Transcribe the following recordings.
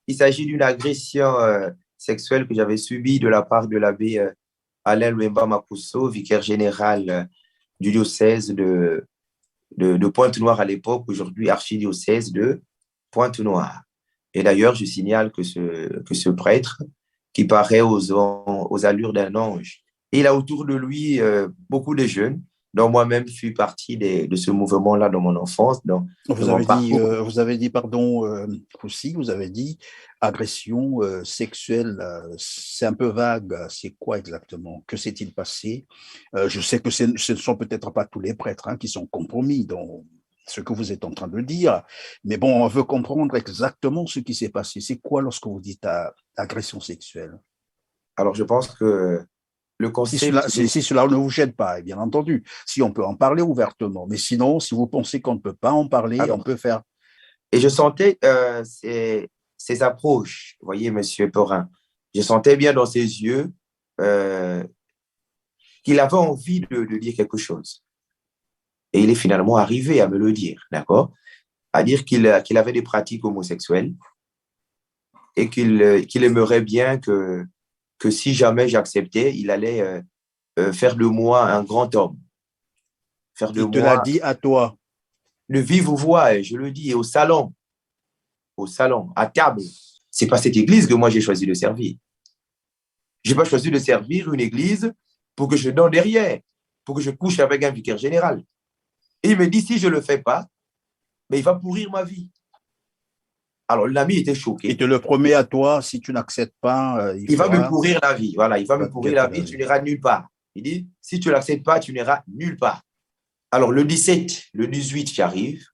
Il s'agit d'une agression sexuelle que j'avais subie de la part de l'abbé Alain Louemba Mapusso, vicaire général du diocèse de Pointe-Noire à l'époque, aujourd'hui archidiocèse de Pointe-Noire. Et d'ailleurs, je signale que ce prêtre, qui paraît aux allures d'un ange, il a autour de lui beaucoup de jeunes, dont moi-même fus partie de ce mouvement-là dans mon enfance, de mon parcours. Vous avez dit, pardon, aussi, vous avez dit agression sexuelle, c'est un peu vague. C'est quoi exactement? Que s'est-il passé? Je sais que ce ne sont peut-être pas tous les prêtres qui sont compromis dans ce que vous êtes en train de dire, mais bon, on veut comprendre exactement ce qui s'est passé. C'est quoi lorsque vous dites agression sexuelle? Alors, je pense que le concept de... Si cela ne vous gêne pas, bien entendu, si on peut en parler ouvertement, mais sinon, si vous pensez qu'on ne peut pas en parler, on Alors, peut faire. et je sentais ces approches, vous voyez, Monsieur Perrin, je sentais bien dans ses yeux euh, qu'il avait envie de dire quelque chose. Et il est finalement arrivé à me le dire, d'accord? À dire qu'il avait des pratiques homosexuelles et qu'il aimerait bien que si jamais j'acceptais, il allait faire de moi un grand homme, faire de Il te l'a moi dit à toi. le vive voix, et je le dis, et au salon, à table. C'est pas cette église que moi j'ai choisi de servir. Je n'ai pas choisi de servir une église pour que je donne derrière, pour que je couche avec un vicaire général. Et il me dit, si je ne le fais pas, mais il va pourrir ma vie. Alors l'ami était Il choqué. te le promet à toi, si tu n'acceptes pas, il Il va me fera. pourrir la vie. Voilà, il va Il va me te pourrir la gâter la vie, tu vie. n'iras nulle part. Il dit, si tu ne l'acceptes pas, tu n'iras nulle part. Alors le 17, le 18, j'arrive.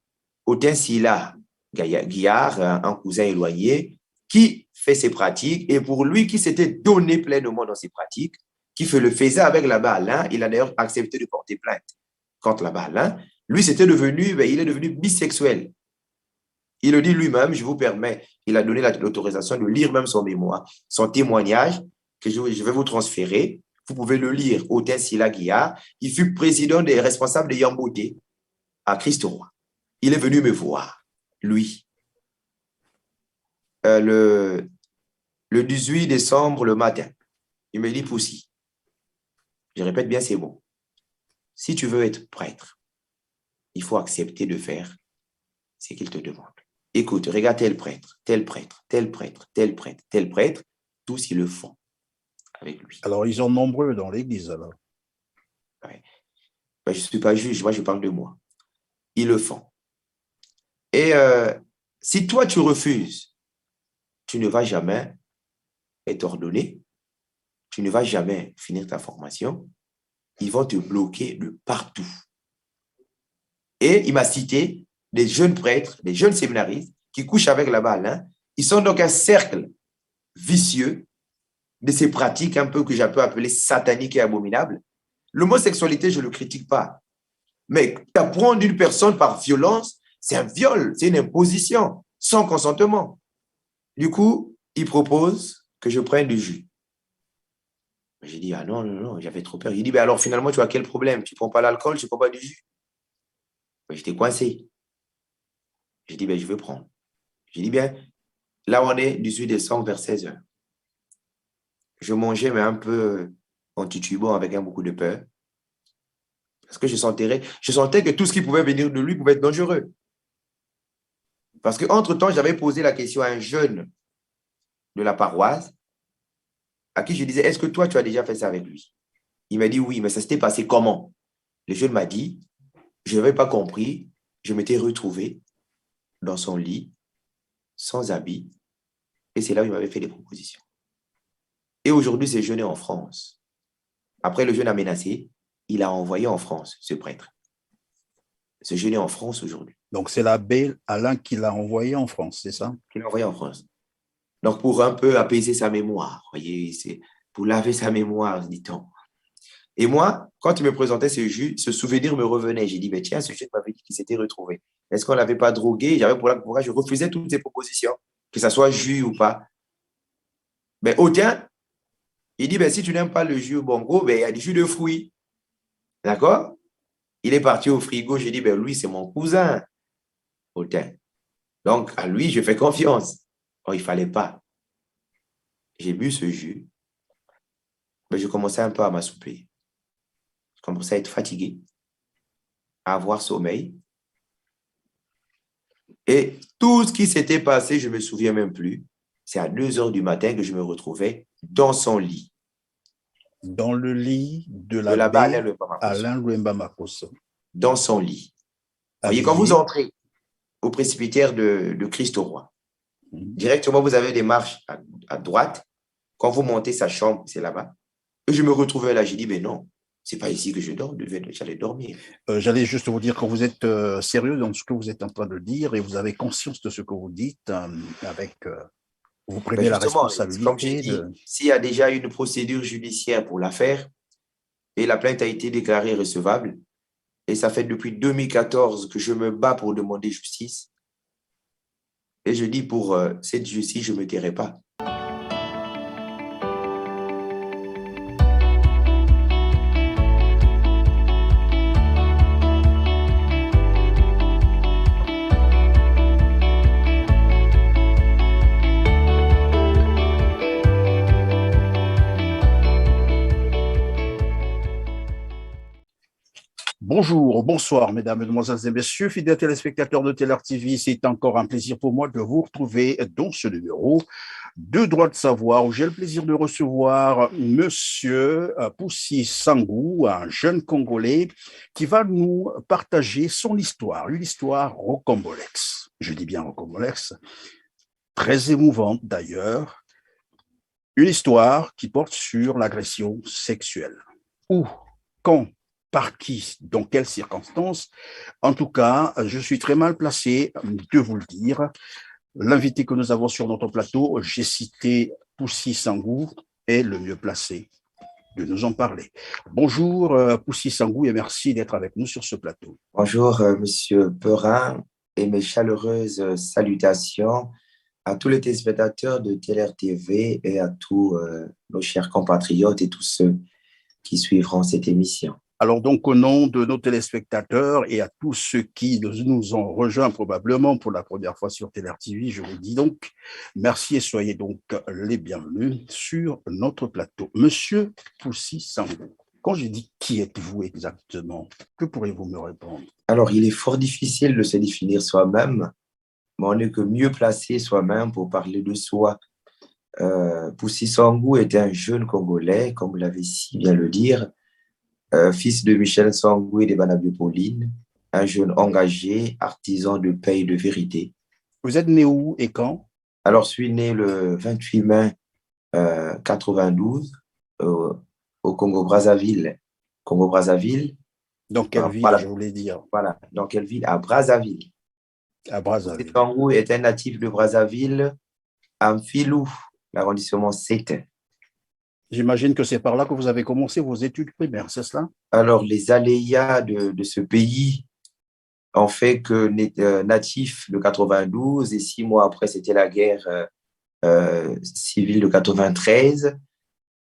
Autin Silla Guillard, un cousin éloigné, qui fait ses pratiques, et pour lui qui s'était donné pleinement dans ses pratiques, qui le faisait avec l'abbé Alain, il a d'ailleurs accepté de porter plainte contre l'abbé Alain. Lui, il est devenu bisexuel. Il le dit lui-même, je vous permets, il a donné l'autorisation de lire même son mémoire, son témoignage, que je vais vous transférer. Vous pouvez le lire, Autin Silla Guillard. Il fut président des responsables de Yamboté à Christ-Roi. Il est venu me voir, lui, le 18 décembre, le matin. Il me dit, Poussi, je répète bien ces mots, si tu veux être prêtre, il faut accepter de faire ce qu'il te demande. Écoute, regarde tel prêtre, tel prêtre, tel prêtre, tel prêtre, tel prêtre, tous ils le font avec lui. Alors, ils sont nombreux dans l'église, alors. Ouais. Ben, je ne suis pas juge, moi je parle de moi. Ils le font. Et si toi tu refuses, tu ne vas jamais être ordonné, tu ne vas jamais finir ta formation, ils vont te bloquer de partout. Et il m'a cité des jeunes prêtres, des jeunes séminaristes qui couchent avec la balle. Hein. Ils sont donc un cercle vicieux de ces pratiques un peu que j'ai appeler sataniques et abominables. L'homosexualité, je ne le critique pas. Mais t'apprendre d'une personne par violence, c'est un viol, c'est une imposition, sans consentement. Du coup, il propose que je prenne du jus. J'ai dit, ah non, non, non, j'avais trop peur. Il dit, ben alors finalement, tu as quel problème? Tu ne prends pas l'alcool, tu ne prends pas du jus. J'étais coincé. J'ai dit, ben je veux prendre. J'ai dit, bien, là on est 18 décembre vers 16h. Je mangeais, mais un peu en titubant avec beaucoup de peur. Parce que je sentais que tout ce qui pouvait venir de lui pouvait être dangereux. Parce qu'entre-temps, j'avais posé la question à un jeune de la paroisse à qui je disais, est-ce que toi, tu as déjà fait ça avec lui? Il m'a dit oui, mais ça s'était passé comment? Le jeune m'a dit, je n'avais pas compris, je m'étais retrouvé dans son lit, sans habit, et c'est là où il m'avait fait des propositions. Et aujourd'hui, ce jeune est en France. Après, le jeune a menacé, il a envoyé en France ce prêtre. Ce jeune est en France aujourd'hui. Donc, c'est l'abbé Alain qui l'a envoyé en France, c'est ça? Il l'a envoyé en France. Donc, pour un peu apaiser sa mémoire, voyez, c'est pour laver sa mémoire, dit-on. Et moi, quand il me présentait ce souvenir me revenait. J'ai dit, mais tiens, ce jeune m'avait dit qu'il s'était retrouvé. Est-ce qu'on ne l'avait pas drogué? J'avais pourquoi je refusais toutes ces propositions, que ce soit jus ou pas. Mais autant, il dit, ben, si tu n'aimes pas le jus bongo, ben, il y a du jus de fruits. D'accord? Il est parti au frigo. J'ai dit, ben, lui, c'est mon cousin. Autant. Donc, à lui, je fais confiance. Oh, il ne fallait pas. J'ai bu ce jus, mais je commençais un peu à m'assoupir. Je commençais à être fatigué, à avoir sommeil. Et tout ce qui s'était passé, je ne me souviens même plus. C'est à 2 heures du matin que je me retrouvais dans son lit. Dans le lit de De là-bas, l'abbé Alain Louemba Makosso. dans son lit. Vous voyez, quand vous Habillé. entrez au presbytère de Christ au Roi, directement, vous avez des marches à droite. Quand vous montez sa chambre, c'est là-bas. Et je me retrouvais là, j'ai dit, mais non, c'est pas ici que je dors, j'allais dormir. J'allais juste vous dire que vous êtes sérieux dans ce que vous êtes en train de dire et vous avez conscience de ce que vous dites vous prenez la Justement, comme j'ai responsabilité dit, de... s'il y a déjà une procédure judiciaire pour l'affaire et la plainte a été déclarée recevable, et ça fait depuis 2014 que je me bats pour demander justice, et je dis pour cette justice, je ne me tairai pas. Bonjour, bonsoir, mesdames, mesdemoiselles et messieurs, fidèles téléspectateurs de Teler TV. C'est encore un plaisir pour moi de vous retrouver dans ce numéro de Droit de savoir où j'ai le plaisir de recevoir Monsieur Poussy Sangou, un jeune Congolais qui va nous partager son histoire, une histoire rocambolesque. Je dis bien rocambolesque, très émouvante d'ailleurs, une histoire qui porte sur l'agression sexuelle. Où, quand, par qui, dans quelles circonstances. En tout cas, je suis très mal placé de vous le dire. L'invité que nous avons sur notre plateau, j'ai cité Poussy Sangou, est le mieux placé de nous en parler. Bonjour Poussy Sangou et merci d'être avec nous sur ce plateau. Bonjour Monsieur Perrin et mes chaleureuses salutations à tous les téléspectateurs de TLR TV et à tous nos chers compatriotes et tous ceux qui suivront cette émission. Alors donc, au nom de nos téléspectateurs et à tous ceux qui nous ont rejoints probablement pour la première fois sur TLR TV, je vous dis donc merci et soyez donc les bienvenus sur notre plateau. Monsieur Poussy Sangou, quand j'ai dit qui êtes-vous exactement, que pourriez-vous me répondre? Alors, il est fort difficile de se définir soi-même, mais on n'est que mieux placé soi-même pour parler de soi. Poussy Sangou était un jeune Congolais, comme vous l'avez si bien le dire, fils de Michel Sangou et de Banabio Pauline, un jeune engagé, artisan de paix et de vérité. Vous êtes né où et quand? Alors, je suis né le 28 mai 92 au Congo-Brazzaville. Congo-Brazzaville. Dans quelle ville, Voilà, je voulais dire? voilà. Dans quelle ville? À Brazzaville. À Brazzaville. Sangou est un natif de Brazzaville, à Mfilou, l'arrondissement 7. J'imagine que c'est par là que vous avez commencé vos études primaires, c'est cela? Alors, les aléas de ce pays ont fait que natif de 92 et 6 mois après, c'était la guerre civile de 93,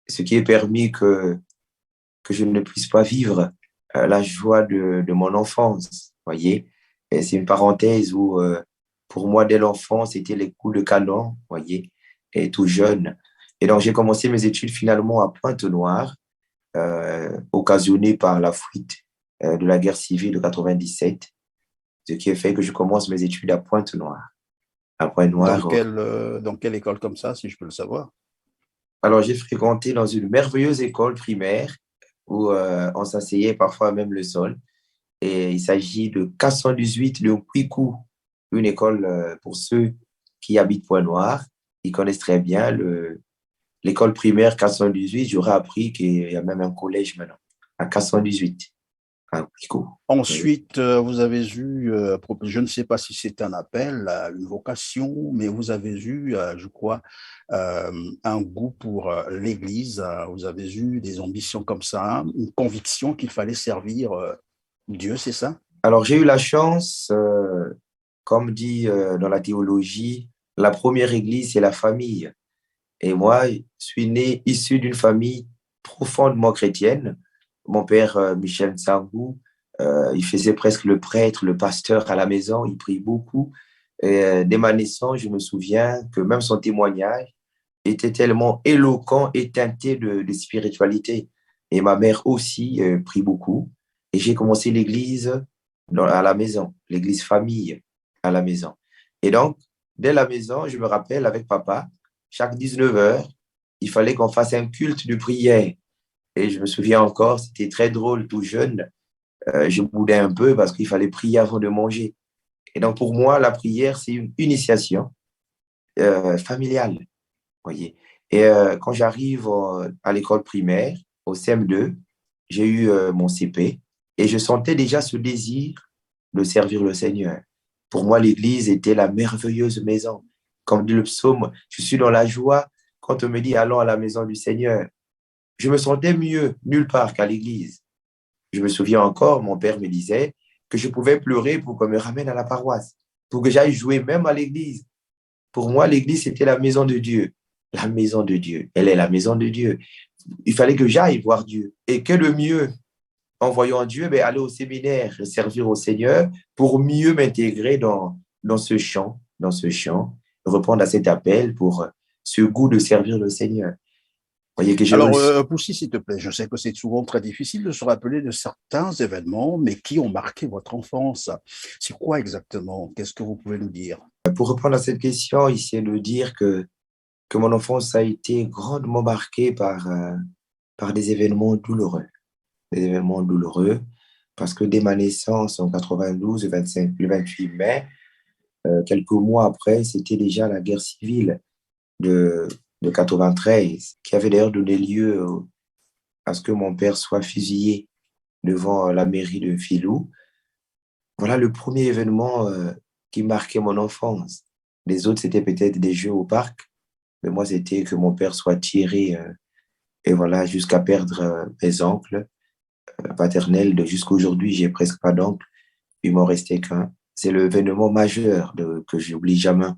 ce qui a permis que je ne puisse pas vivre la joie de mon enfance, voyez. Et c'est une parenthèse où, pour moi, dès l'enfance, c'était les coups de canon, voyez, et tout jeune. Et donc, j'ai commencé mes études finalement à Pointe-Noire, occasionnées par la fuite de la guerre civile de 97, ce qui a fait que je commence mes études à Pointe-Noire. À Pointe-Noire. Dans quelle école comme ça, si je peux le savoir? Alors, j'ai fréquenté dans une merveilleuse école primaire où on s'asseyait parfois même le sol. Et il s'agit de 418 de Kwiku, une école pour ceux qui habitent Pointe-Noire. Ils connaissent très bien l'école primaire 418. J'aurais appris qu'il y a même un collège maintenant, à 418, à Kwiku. Ensuite, vous avez eu, je ne sais pas si c'est un appel, une vocation, mais vous avez eu, je crois, un goût pour l'Église. Vous avez eu des ambitions comme ça, une conviction qu'il fallait servir Dieu, c'est ça? Alors, j'ai eu la chance, comme dit dans la théologie, la première église, c'est la famille. Et moi, je suis né issu d'une famille profondément chrétienne. Mon père, Michel Sangou, il faisait presque le prêtre, le pasteur à la maison, il prie beaucoup. Et dès ma naissance, je me souviens que même son témoignage était tellement éloquent et teinté de spiritualité. Et ma mère aussi prie beaucoup. Et j'ai commencé l'église à la maison, l'église famille à la maison. Et donc, dès la maison, je me rappelle avec papa, chaque 19 heures, il fallait qu'on fasse un culte de prière. Et je me souviens encore, c'était très drôle, tout jeune. Je boudais un peu parce qu'il fallait prier avant de manger. Et donc, pour moi, la prière, c'est une initiation familiale, voyez. Et quand j'arrive à l'école primaire, au CM2, j'ai eu mon CP et je sentais déjà ce désir de servir le Seigneur. Pour moi, l'église était la merveilleuse maison. Comme dit le psaume, je suis dans la joie quand on me dit allons à la maison du Seigneur. Je me sentais mieux nulle part qu'à l'église. Je me souviens encore, mon père me disait que je pouvais pleurer pour qu'on me ramène à la paroisse, pour que j'aille jouer même à l'église. Pour moi, l'église, c'était la maison de Dieu. La maison de Dieu. Elle est la maison de Dieu. Il fallait que j'aille voir Dieu. Et que le mieux, en voyant Dieu, ben, aller au séminaire, servir au Seigneur pour mieux m'intégrer dans ce champ, répondre à cet appel pour ce goût de servir le Seigneur. Voyez que j'ai Alors, reçu. Poussy, s'il te plaît, je sais que c'est souvent très difficile de se rappeler de certains événements, mais qui ont marqué votre enfance. C'est quoi exactement? Qu'est-ce que vous pouvez nous dire? Pour répondre à cette question, ici, de dire que mon enfance a été grandement marquée par des événements douloureux. Des événements douloureux, parce que dès ma naissance en 92, le 28 mai, quelques mois après, c'était déjà la guerre civile de, de 93, qui avait d'ailleurs donné lieu à ce que mon père soit fusillé devant la mairie de Filou. Voilà le premier événement qui marquait mon enfance. Les autres, c'était peut-être des jeux au parc, mais moi, c'était que mon père soit tiré, et voilà, jusqu'à perdre mes oncles paternels. Jusqu'à aujourd'hui, j'ai presque pas d'oncles. Il m'en restait qu'un. C'est l'événement majeur que j'oublie jamais,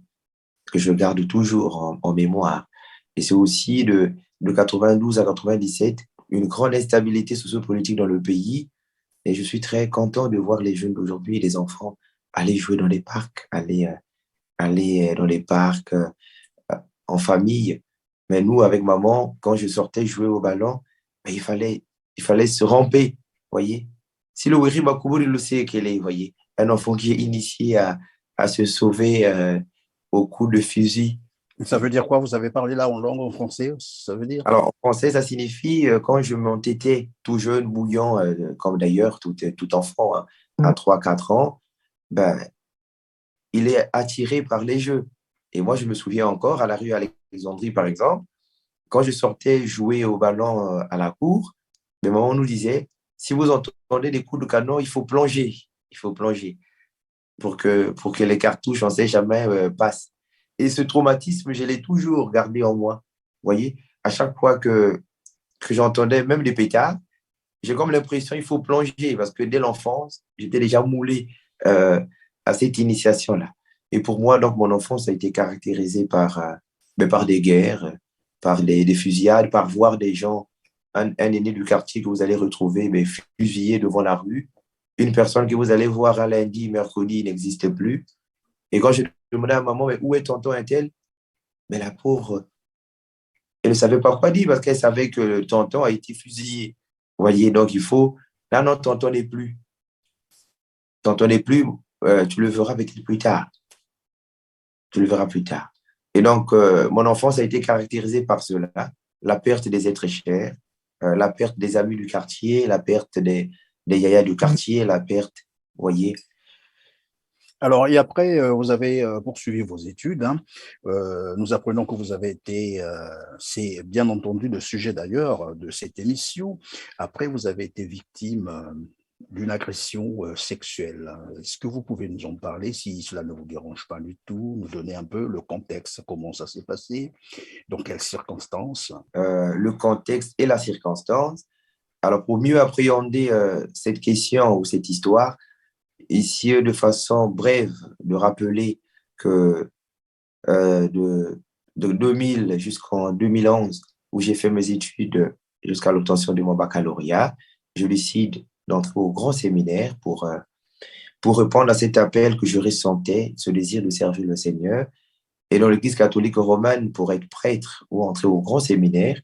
que je garde toujours en mémoire. Et c'est aussi de 92 à 97, une grande instabilité sociopolitique dans le pays. Et je suis très content de voir les jeunes d'aujourd'hui, les enfants, aller jouer dans les parcs, aller dans les parcs en famille. Mais nous, avec maman, quand je sortais jouer au ballon, ben, il fallait se ramper, voyez. Si le Wiri Makuburi le sait qu'elle est, voyez, un enfant qui est initié à se sauver au coup de fusil. Ça veut dire quoi? Vous avez parlé là en langue en français, ça veut dire? Alors, en français, ça signifie quand je m'entêtais tout jeune, bouillant, comme d'ailleurs tout enfant, hein, à 3 4 ans, ben, il est attiré par les jeux. Et moi, je me souviens encore, à la rue Alexandrie, par exemple, quand je sortais jouer au ballon à la cour, mes mamans nous disaient, si vous entendez des coups de canon, il faut plonger. Il faut plonger pour que les cartouches, on ne sait jamais, passent. Et ce traumatisme, je l'ai toujours gardé en moi. Vous voyez, à chaque fois que j'entendais même des pétards, j'ai comme l'impression qu'il faut plonger parce que dès l'enfance, j'étais déjà moulé euh, à cette initiation-là. Et pour moi, donc, mon enfance a été caractérisée par des guerres, par des fusillades, par voir des gens, un aîné du quartier que vous allez retrouver mais fusillé devant la rue, une personne que vous allez voir un lundi, mercredi, il n'existe plus. Et quand je demandais à maman, mais où est tonton un tel? Mais la pauvre, elle ne savait pas quoi dire parce qu'elle savait que le tonton a été fusillé. Vous voyez, donc il faut. Là, non, tonton n'est plus. Tonton n'est plus, tu le verras peut-être plus tard. Tu le verras plus tard. Et donc, mon enfance a été caractérisée par cela, la perte des êtres chers, la perte des amis du quartier, la perte des yayas du quartier, la perte, vous voyez. Alors, et après, vous avez poursuivi vos études, hein. Nous apprenons que vous avez été, c'est bien entendu le sujet d'ailleurs de cette émission, après vous avez été victime d'une agression sexuelle. Est-ce que vous pouvez nous en parler, si cela ne vous dérange pas du tout, nous donner un peu le contexte, comment ça s'est passé, dans quelles circonstances? Le contexte et la circonstance. Alors, pour mieux appréhender cette question ou cette histoire, ici, de façon brève, de rappeler que euh, de, de 2000 jusqu'en 2011, où j'ai fait mes études jusqu'à l'obtention de mon baccalauréat, je décide d'entrer au grand séminaire pour répondre à cet appel que je ressentais, ce désir de servir le Seigneur. Et dans l'Église catholique romaine, pour être prêtre ou entrer au grand séminaire,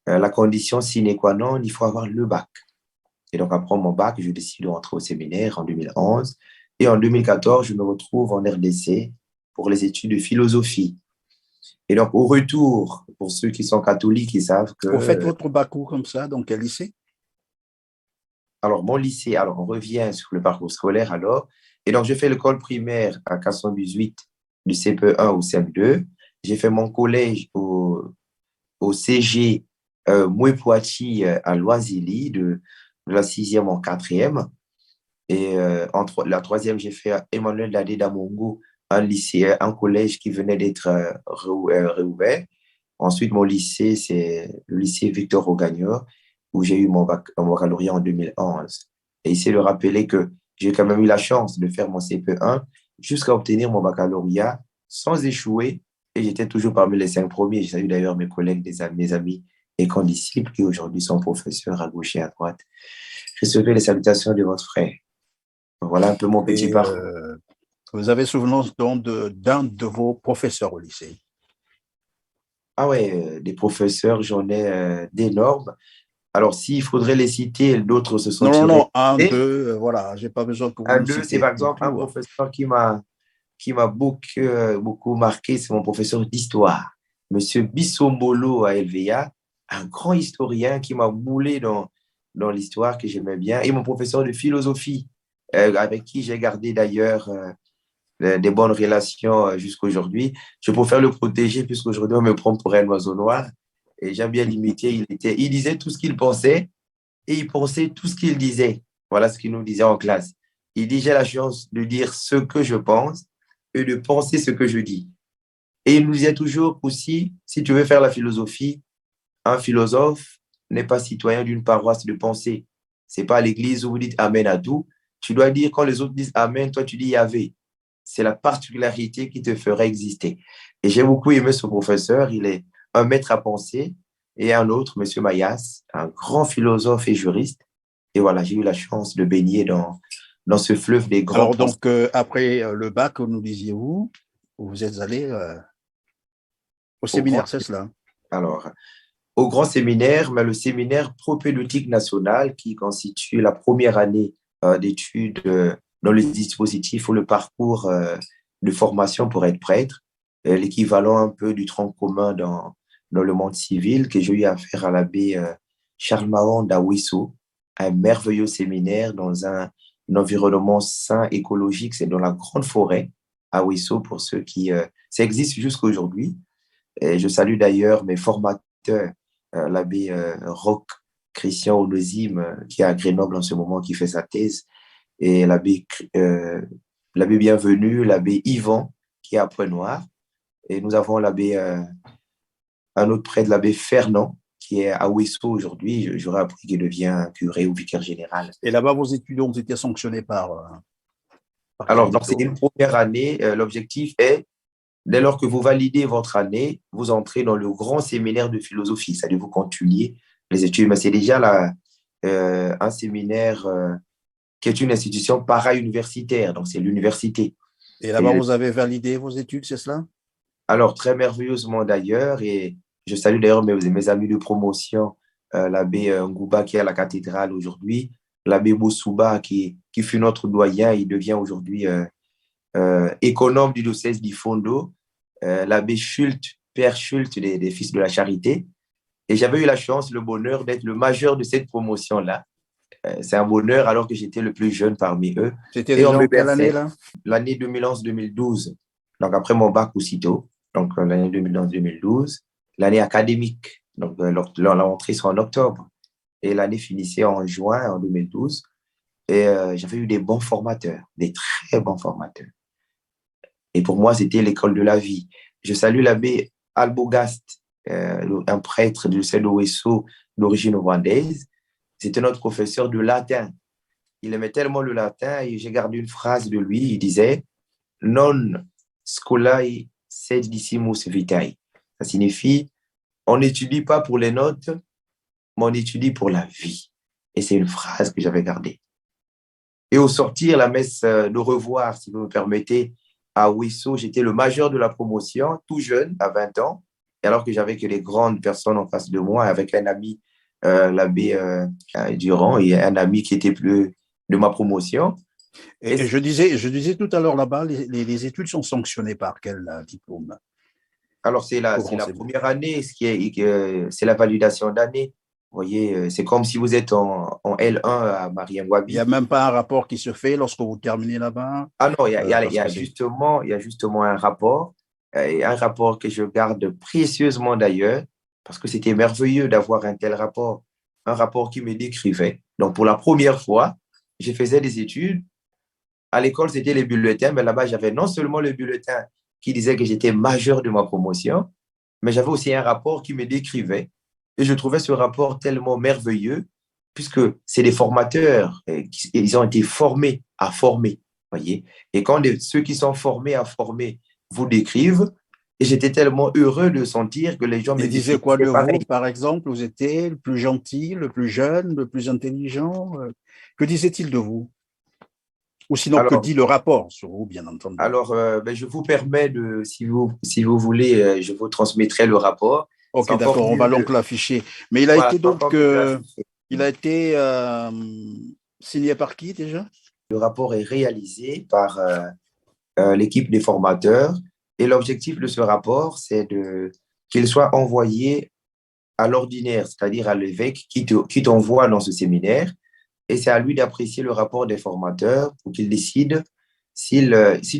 la condition sine qua non, il faut avoir le bac. Et donc, après mon bac, je décide de rentrer au séminaire en 2011. Et en 2014, je me retrouve en RDC pour les études de philosophie. Et donc, au retour, pour ceux qui sont catholiques, ils savent Vous faites que... votre bac où comme ça, dans quel lycée? Alors, mon lycée, alors on revient sur le parcours scolaire alors. Et donc, j'ai fait l'école primaire à 418 du CP1 au CM2. J'ai fait mon collège au CG Moué-Poitiers à Loisili, de la sixième en quatrième. Et la troisième, j'ai fait à Emmanuel Dadé d'Amongo, un lycée, un collège qui venait d'être réouvert. Ensuite, mon lycée, c'est le lycée Victor Rogagneur, où j'ai eu mon baccalauréat en 2011. Et ici, de rappeler que j'ai quand même eu la chance de faire mon CP1 jusqu'à obtenir mon baccalauréat sans échouer. Et j'étais toujours parmi les 5 premiers. J'ai salué d'ailleurs mes collègues, mes amis et condisciples qui aujourd'hui sont professeurs à gauche et à droite. Je recevais les salutations de votre frère. Voilà un peu mon petit Et parcours. vous avez souvenance donc d'un de vos professeurs au lycée? Ah ouais, des professeurs, j'en ai d'énormes. Alors, s'il faudrait les citer, d'autres se Non, non, sentiraient non, un, visés. deux, voilà, j'ai pas besoin que vous Un me d'eux, c'est citiez par exemple un tout. professeur qui m'a beaucoup marqué, c'est mon professeur d'histoire, Monsieur Bissombolo à LVA, un grand historien qui m'a moulé dans l'histoire que j'aimais bien, et mon professeur de philosophie, avec qui j'ai gardé d'ailleurs des bonnes relations jusqu'à aujourd'hui. Je préfère le protéger puisqu'aujourd'hui, on me prend pour un oiseau noir. Et j'aime bien l'imiter. Il disait tout ce qu'il pensait et il pensait tout ce qu'il disait. Voilà ce qu'il nous disait en classe. Il dit, j'ai la chance de dire ce que je pense et de penser ce que je dis. Et il nous disait toujours aussi, si tu veux faire la philosophie, un philosophe n'est pas citoyen d'une paroisse de pensée. C'est pas à l'église où vous dites Amen à tout. Tu dois dire quand les autres disent Amen, toi tu dis Yahvé. C'est la particularité qui te fera exister. Et j'ai beaucoup aimé ce professeur. Il est un maître à penser et un autre, Monsieur Mayas, un grand philosophe et juriste. Et voilà, j'ai eu la chance de baigner dans ce fleuve des grands Alors penseurs. donc, après le bac, nous disiez-vous, vous êtes allé au Au grand, séminaire, c'est cela? alors, au grand séminaire, mais le séminaire propédeutique national qui constitue la première année d'études dans le dispositif ou le parcours de formation pour être prêtre, l'équivalent un peu du tronc commun dans le monde civil que j'ai eu à faire à l'abbé Charles Mahon d'Awisso, un merveilleux séminaire dans un environnement sain, écologique, c'est dans la grande forêt, à Wisso pour ceux qui... ça existe jusqu'à aujourd'hui. Et je salue d'ailleurs mes formateurs, l'abbé Roch Christian Onésime, qui est à Grenoble en ce moment, qui fait sa thèse, et l'abbé Bienvenu, l'abbé Yvan, qui est à Pointe-Noire. Et nous avons un autre prêtre, l'abbé Fernand, qui est à Ouessant aujourd'hui. J'aurais appris qu'il devient curé ou vicaire général. Et là-bas, vos étudiants ont été sanctionnés par quel Alors, donc, c'est diplôme? une première année. L'objectif est, dès lors que vous validez votre année, vous entrez dans le grand séminaire de philosophie, c'est-à-dire vous continuez les études. Mais c'est déjà un séminaire qui est une institution para-universitaire, donc c'est l'université. Et Et là-bas, vous avez validé vos études, c'est cela? alors, très merveilleusement d'ailleurs, et je salue d'ailleurs mes amis de promotion, l'abbé Ngouba qui est à la cathédrale aujourd'hui, l'abbé Boussouba qui fut notre doyen, il devient aujourd'hui économe du diocèse d'Ifondo, l'abbé Schulte, père Schulte des Fils de la Charité. Et j'avais eu la chance, le bonheur d'être le majeur de cette promotion-là. C'est un bonheur alors que j'étais le plus jeune parmi eux. C'était Et on déjà me en quelle année, berçait là? l'année 2011-2012. Donc après mon bac aussitôt, donc l'année 2011-2012, l'année académique. Donc l'entrée sera en octobre. Et l'année finissait en juin en 2012. Et j'avais eu des bons formateurs, des très bons formateurs. Et pour moi, c'était l'école de la vie. Je salue l'abbé Albogast, un prêtre du CEDOESO d'origine rwandaise. C'était notre professeur de latin. Il aimait tellement le latin et j'ai gardé une phrase de lui. Il disait Non scholae sed dissimus vitae. Ça signifie on n'étudie pas pour les notes, mais on étudie pour la vie. Et c'est une phrase que j'avais gardée. Et au sortir, la messe de revoir, si vous me permettez, à Ouissou, j'étais le majeur de la promotion, tout jeune, à 20 ans, et alors que j'avais que les grandes personnes en face de moi, avec un ami, l'abbé Durand, et un ami qui était plus de ma promotion. Et Et je disais tout à l'heure là-bas, les études sont sanctionnées par quel diplôme alors, pour c'est la renseigner? première année, c'est la validation d'année. Vous voyez, c'est comme si vous êtes en L1 à Marien Il n'y a Wabi. même pas un rapport qui se fait lorsque vous terminez là-bas, Ah non, parce que c'est… il y a justement un rapport que je garde précieusement d'ailleurs, parce que c'était merveilleux d'avoir un tel rapport, un rapport qui me décrivait. Donc, pour la première fois, je faisais des études. À l'école, c'était les bulletins, mais là-bas, j'avais non seulement le bulletin qui disait que j'étais majeur de ma promotion, mais j'avais aussi un rapport qui me décrivait. Et je trouvais ce rapport tellement merveilleux, puisque c'est des formateurs, ils ont été formés à former, voyez. Et quand ceux qui sont formés à former vous décrivent, et j'étais tellement heureux de sentir que les gens me Il disait quoi décrivaient de pareil. vous, par exemple? Vous étiez le plus gentil, le plus jeune, le plus intelligent? Que disait-il de vous? Ou sinon, que Alors, dit le rapport sur vous, bien entendu? ben, je vous permets de, si vous voulez, je vous transmettrai le rapport. C'est Ok, encore d'accord, on va mieux donc de, l'afficher. Mais il a voilà, été c'est donc, encore mieux de l'afficher. il a été signé par qui déjà? Le rapport est réalisé par l'équipe des formateurs et l'objectif de ce rapport, c'est qu'il soit envoyé à l'ordinaire, c'est-à-dire à l'évêque qui t'envoie dans ce séminaire. Et c'est à lui d'apprécier le rapport des formateurs pour qu'il décide si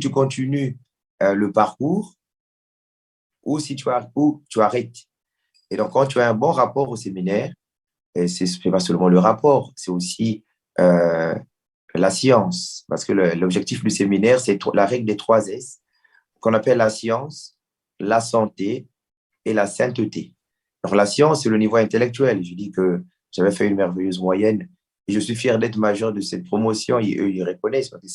tu continues le parcours ou si ou tu arrêtes. Et donc, quand tu as un bon rapport au séminaire, et c'est pas seulement le rapport, c'est aussi euh, la science. Parce que l'objectif du séminaire, c'est la règle des 3 S, qu'on appelle la science, la santé et la sainteté. Alors, la science, c'est le niveau intellectuel. Je dis que j'avais fait une merveilleuse moyenne et je suis fier d'être majeur de cette promotion. Et eux, ils reconnaissent parce que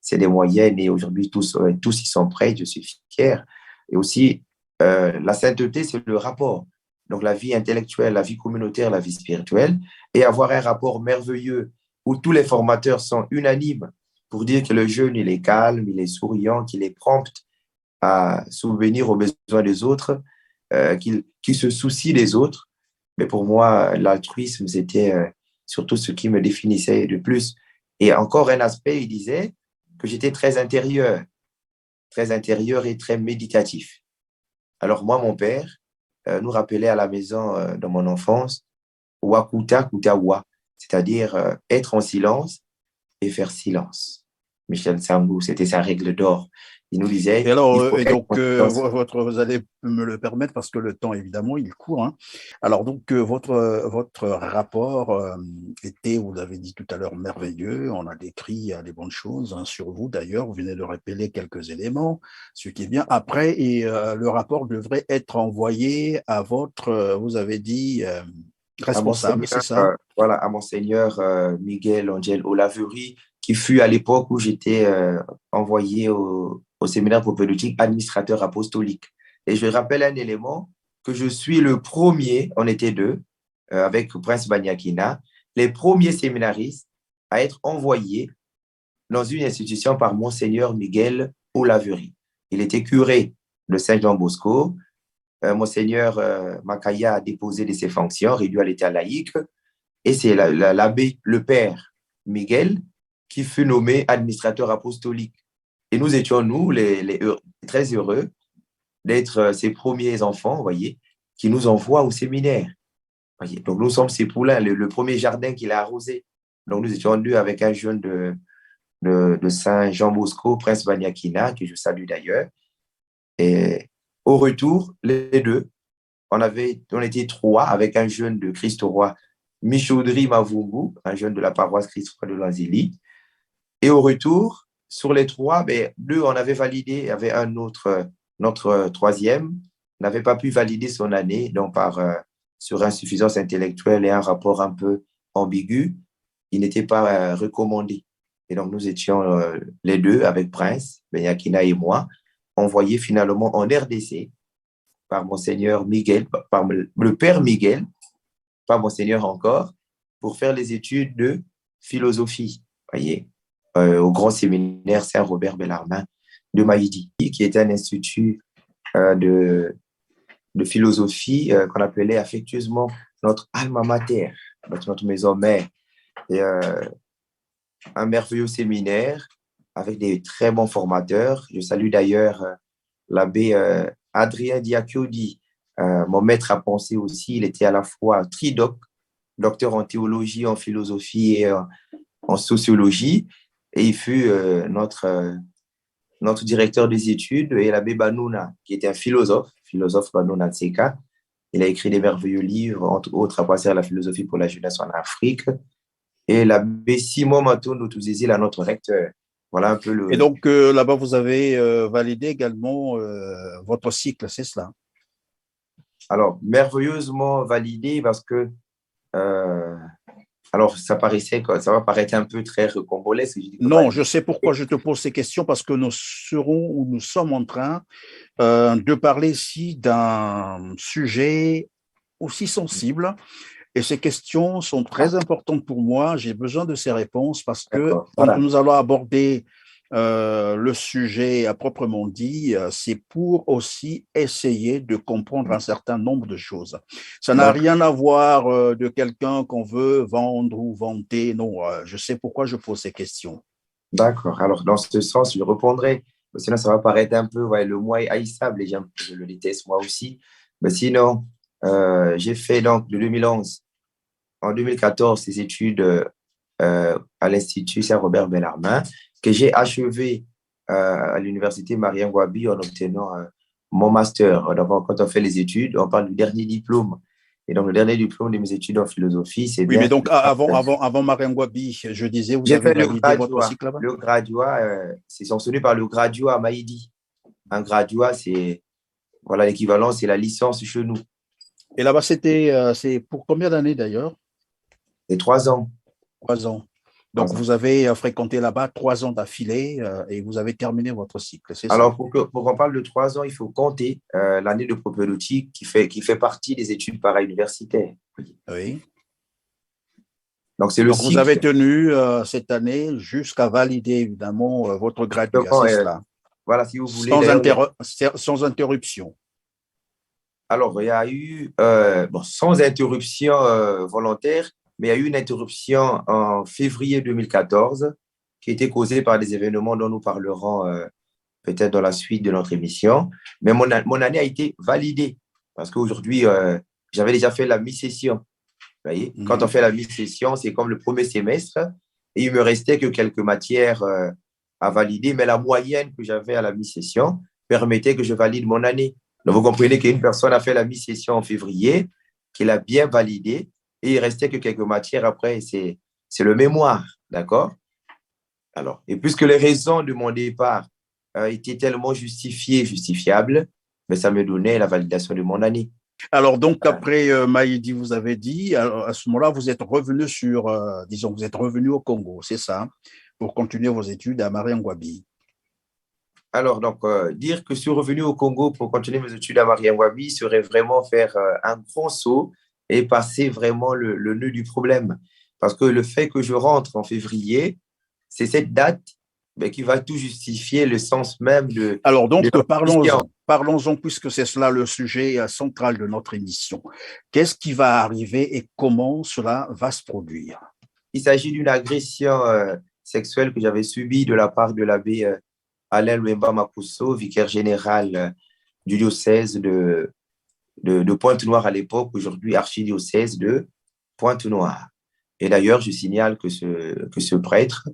c'est des moyennes et aujourd'hui, tous ils sont prêts. Je suis fier. Et aussi, la sainteté, c'est le rapport. Donc, la vie intellectuelle, la vie communautaire, la vie spirituelle et avoir un rapport merveilleux où tous les formateurs sont unanimes pour dire que le jeune, il est calme, il est souriant, qu'il est prompt à subvenir aux besoins des autres, qu'il se soucie des autres. Mais pour moi, l'altruisme, c'était surtout ce qui me définissait de plus. Et encore un aspect, il disait que j'étais très intérieur et très méditatif. Alors moi, mon père nous rappelait à la maison dans mon enfance, Wakuta Kutawa, c'est-à-dire être en silence et faire silence. Michel Sambou, c'était sa règle d'or. Il nous Et disait, alors, il faut et être donc, en silence. vous allez me le permettre parce que le temps, évidemment, il court, hein. Alors, donc, votre rapport était, vous l'avez dit tout à l'heure, merveilleux. On a décrit les bonnes choses hein, sur vous. D'ailleurs, vous venez de rappeler quelques éléments, ce qui est bien. Après, le rapport devrait être envoyé à votre, vous avez dit, À responsable, c'est Monseigneur, ça? voilà, à Monseigneur Miguel Angel Olaverie, qui fut à l'époque où j'étais envoyé au séminaire propédeutique administrateur apostolique. Et je rappelle un élément, que je suis le premier, on était deux, avec Prince Banyakina, les premiers séminaristes à être envoyés dans une institution par Monseigneur Miguel Olaverie. Il était curé de Saint-Jean Bosco. Monseigneur Makaya a déposé de ses fonctions, réduit à l'état laïque, et c'est l'abbé, le père Miguel, qui fut nommé administrateur apostolique. Et nous étions, nous, très heureux d'être ses premiers enfants, vous voyez, qui nous envoient au séminaire. Voyez. Donc, nous sommes ses poulains, le premier jardin qu'il a arrosé. Donc, nous étions deux avec un jeune de Saint-Jean Bosco, Prince Banyakina, que je salue d'ailleurs. Et au retour, les deux, on était trois avec un jeune de Christ au Roi, Michaudry Mavungu, un jeune de la paroisse Christ Roi de l'Anzélie. Et au retour, sur les trois, ben, deux, on avait validé, il y avait un autre, notre troisième, n'avait pas pu valider son année, donc sur insuffisance intellectuelle et un rapport un peu ambigu, il n'était pas recommandé. Et donc, nous étions les deux, avec Prince, Benyakina et moi, envoyés finalement en RDC par Monseigneur Miguel, par le Père Miguel, pas Monseigneur encore, pour faire les études de philosophie. Voyez. au grand séminaire Saint-Robert Bellarmin de Maïdi, qui était un institut de philosophie qu'on appelait affectueusement notre alma mater, notre maison mère. Et un merveilleux séminaire avec des très bons formateurs. Je salue d'ailleurs l'abbé Adrien Diachiodi, mon maître à penser aussi. Il était à la fois tridoc, docteur en théologie, en philosophie et en sociologie. Et il fut notre directeur des études, et l'abbé Banouna, qui était un philosophe Banouna Tseka. Il a écrit des merveilleux livres, entre autres, à passer à la philosophie pour la jeunesse en Afrique. Et l'abbé Simon Matondo Touzézil, notre recteur. Voilà un peu Et le. donc, là-bas, vous avez validé également votre cycle, c'est cela? Alors, merveilleusement validé parce que. euh, alors, ça va paraître un peu très recombolesque. Je dis que Non, je validé. sais pourquoi je te pose ces questions, parce que nous serons ou nous sommes en train de parler ici d'un sujet aussi sensible. Et ces questions sont très importantes pour moi. J'ai besoin de ces réponses parce que D'accord. quand Voilà. nous allons aborder le sujet à proprement dit, c'est pour aussi essayer de comprendre un certain nombre de choses. Ça n'a D'accord. rien à voir de quelqu'un qu'on veut vendre ou vanter. Non, je sais pourquoi je pose ces questions. D'accord. Alors, dans ce sens, je répondrai. Sinon, ça va paraître un peu, ouais, le moi est haïssable et je le déteste moi aussi. Mais sinon, j'ai fait donc de 2011 en 2014 ces études à l'Institut Saint-Robert Bellarmin, que j'ai achevé à l'Université Marien Ngouabi en obtenant mon master. Donc, quand on fait les études, on parle du dernier diplôme. Et donc, le dernier diplôme de mes études en philosophie, c'est Oui, mais bien. donc avant Mariangwabi, je disais, vous J'ai avez fait le validé votre graduat. cycle là-bas? Le graduat, c'est sanctionné par le graduat à Maïdi. Un graduat, c'est voilà l'équivalent, c'est la licence chez nous. Et là-bas, c'est pour combien d'années d'ailleurs? C'est 3 ans. 3 ans. Donc, 3 ans. vous avez fréquenté là-bas 3 ans d'affilée et vous avez terminé votre cycle, c'est ça? Alors, pour qu'on parle de 3 ans, il faut compter l'année de propédeutique qui fait partie des études para-universitaires. Oui. Donc, c'est le Donc, vous avez cycle. tenu cette année jusqu'à valider évidemment votre graduat, Justement, c'est cela? voilà, si vous voulez, d'ailleurs, Sans interruption. alors, il y a eu, bon, sans interruption volontaire, mais il y a eu une interruption en février 2014 qui a été causée par des événements dont nous parlerons peut-être dans la suite de notre émission. Mais mon année a été validée parce qu'aujourd'hui, j'avais déjà fait la mi-session. Vous voyez, quand on Mhm. fait la mi-session, c'est comme le premier semestre et il me restait que quelques matières à valider, mais la moyenne que j'avais à la mi-session permettait que je valide mon année. Donc, vous comprenez qu'une personne a fait la mi-session en février, qu'il a bien validé, et il restait que quelques matières après, c'est le mémoire, d'accord? Alors, et puisque les raisons de mon départ étaient tellement justifiées, justifiables, mais ça me donnait la validation de mon année. Alors, donc, après Maïdi, vous avez dit, alors, à ce moment-là, vous êtes revenu disons, vous êtes revenu au Congo, c'est ça, pour continuer vos études à Mariangwabi. Alors, donc, dire que je suis revenu au Congo pour continuer mes études à Mariangwabi serait vraiment faire un grand saut et passer vraiment le nœud du problème. Parce que le fait que je rentre en février, c'est cette date ben, qui va tout justifier le sens même Alors, de donc, notre mission. parlons-en, puisque c'est cela le sujet central de notre émission. Qu'est-ce qui va arriver et comment cela va se produire? Il s'agit d'une agression sexuelle que j'avais subie de la part de l'abbé Alain Louemba Mapusso, vicaire général du diocèse de Pointe-Noire à l'époque, aujourd'hui archidiocèse de Pointe-Noire. Et d'ailleurs, je signale que ce prêtre,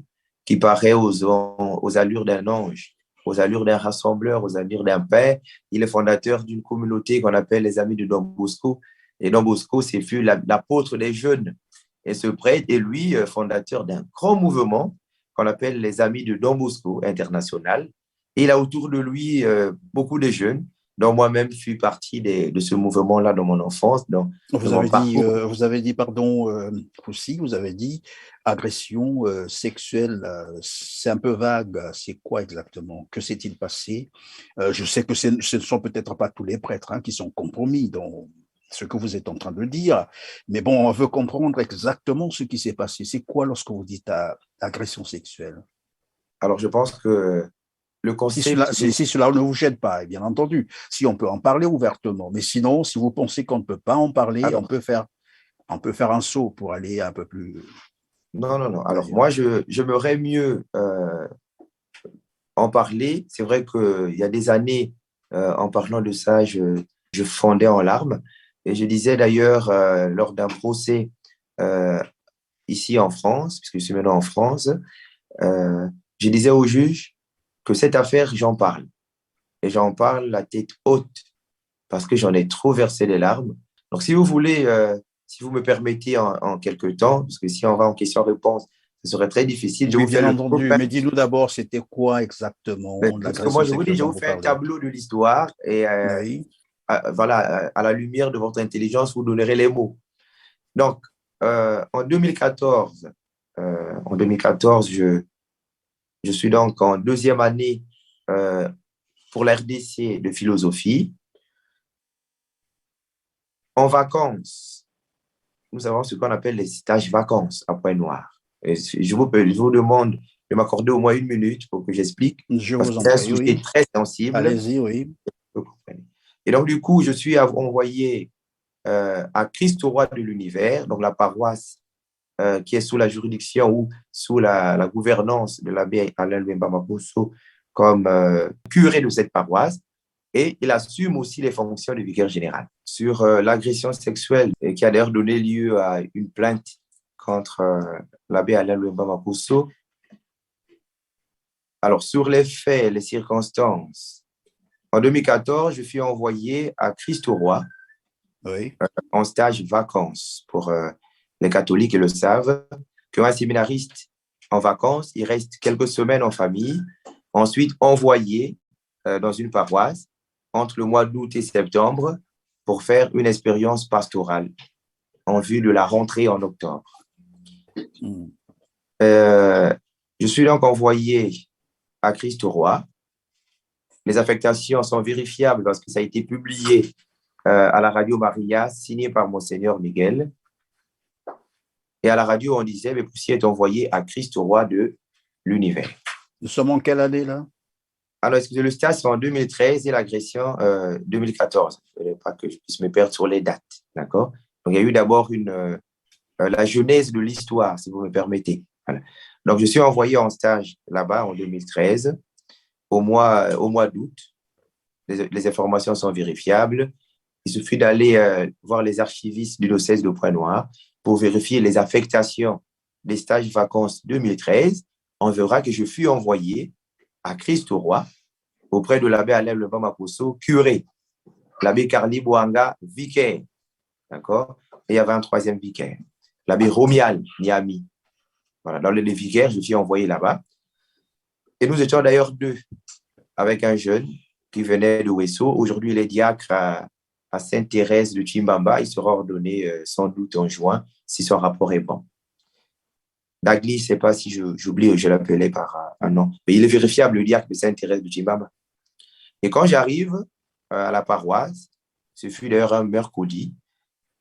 qui paraît aux allures d'un ange, aux allures d'un rassembleur, aux allures d'un père, il est fondateur d'une communauté qu'on appelle les Amis de Don Bosco. Et Don Bosco, c'est fut l'apôtre des jeunes. Et ce prêtre est, lui, fondateur d'un grand mouvement qu'on appelle les Amis de Don Bosco international. Et il a autour de lui beaucoup de jeunes, dont moi-même je suis partie de ce mouvement-là dans mon enfance, dans mon parcours. Vous avez dit, pardon, aussi, vous avez dit agression sexuelle, c'est un peu vague, c'est quoi exactement? Que s'est-il passé? Je sais que ce ne sont peut-être pas tous les prêtres qui sont compromis dans ce que vous êtes en train de dire, mais bon, on veut comprendre exactement ce qui s'est passé. C'est quoi lorsque vous dites agression sexuelle? Alors, je pense que le Si cela, concept si, de... si cela ne vous gêne pas, bien entendu, si on peut en parler ouvertement. Mais sinon, si vous pensez qu'on ne peut pas en parler, Alors, on peut faire un saut pour aller un peu plus non, non, non. Alors, ailleurs. moi, j'aimerais mieux en parler. C'est vrai qu'il y a des années, en parlant de ça, je fondais en larmes. Et je disais d'ailleurs, lors d'un procès euh, ici en France, puisque je suis maintenant en France, euh, je disais au juge que cette affaire, j'en parle. Et j'en parle la tête haute parce que j'en ai trop versé les larmes. Donc, si vous voulez, si vous me permettez en quelques temps, parce que si on va en question-réponse, ce serait très difficile. Je Oui, vous fais bien le entendu. recoupage. Mais dis-nous d'abord, c'était quoi exactement Parce que moi, l'agression je vous dis, sexuelle je dont vous vous fais un parlez? tableau de l'histoire et Oui, voilà, à la lumière de votre intelligence, vous donnerez les mots. Donc, en 2014, je suis donc en deuxième année euh, pour la RDC de philosophie. En vacances, nous avons ce qu'on appelle les stages vacances à Pointe-Noire. Et je vous demande de m'accorder au moins une minute pour que j'explique, je parce que vous en c'est un prie, sujet oui. très sensible. Allez-y, oui. Vous comprenez. Et donc, du coup, je suis envoyé à Christ au roi de l'univers, donc la paroisse qui est sous la juridiction ou sous la gouvernance de l'abbé Alain Louemba Maposso comme curé de cette paroisse. Et il assume aussi les fonctions de vicaire général. Sur l'agression sexuelle, et qui a d'ailleurs donné lieu à une plainte contre l'abbé Alain Louemba Maposso. Alors, sur les faits, les circonstances, en 2014, je suis envoyé à Christ au Roi Oui. en stage vacances. Pour les catholiques qui le savent, qu'un séminariste en vacances, il reste quelques semaines en famille, ensuite envoyé dans une paroisse entre le mois d'août et septembre pour faire une expérience pastorale en vue de la rentrée en octobre. Hmm. Euh, je suis donc envoyé à Christ au Roi. Les affectations sont vérifiables parce que ça a été publié à la radio Maria, signé par Monseigneur Miguel. Et à la radio, on disait, mais Poussy est envoyé à Christ au roi de l'univers. Nous sommes en quelle année là? Alors, excusez, le stage, c'est en 2013 et l'agression 2014. Il ne fallait pas que je puisse me perdre sur les dates. D'accord? Donc, il y a eu d'abord la genèse de l'histoire, si vous me permettez. Voilà. Donc, je suis envoyé en stage là-bas en 2013, au mois d'août. Les informations sont vérifiables. Il suffit d'aller voir les archivistes du diocèse de Pointe-Noire pour vérifier les affectations des stages vacances 2013. On verra que je fus envoyé à Christ au Roi auprès de l'abbé Alain Levant Maposso, curé, l'abbé Carli Boanga, vicaire. D'accord? Et il y avait un troisième vicaire, l'abbé Romial Niami. Voilà, dans les vicaires, je suis envoyé là-bas. Et nous étions d'ailleurs deux, avec un jeune qui venait de Wesso. Aujourd'hui, il est diacre à Sainte-Thérèse de Chimbamba. Il sera ordonné sans doute en juin, si son rapport est bon. Dagli, je ne sais pas si j'oublie, je l'appelais par un nom. Mais il est vérifiable, le diacre de Sainte-Thérèse de Chimbamba. Et quand j'arrive à la paroisse, ce fut d'ailleurs un mercredi,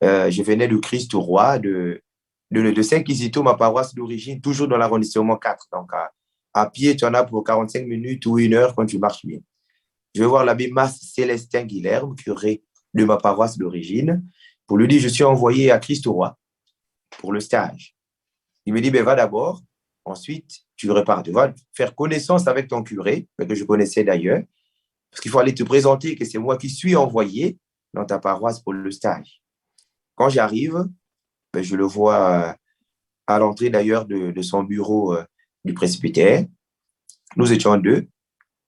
je venais de Christ au Roi, de Saint-Quisito, ma paroisse d'origine, toujours dans l'arrondissement 4. Donc, à pied, tu en as pour 45 minutes ou une heure quand tu marches bien. Je vais voir l'abbé Mas Célestin Guilherme, curé de ma paroisse d'origine, pour lui dire, je suis envoyé à Christ au Roi pour le stage. Il me dit, ben, va d'abord, ensuite, tu repars. Tu vas faire connaissance avec ton curé, que je connaissais d'ailleurs, parce qu'il faut aller te présenter que c'est moi qui suis envoyé dans ta paroisse pour le stage. Quand j'arrive, ben, je le vois à l'entrée d'ailleurs de son bureau du presbytère. Nous étions deux,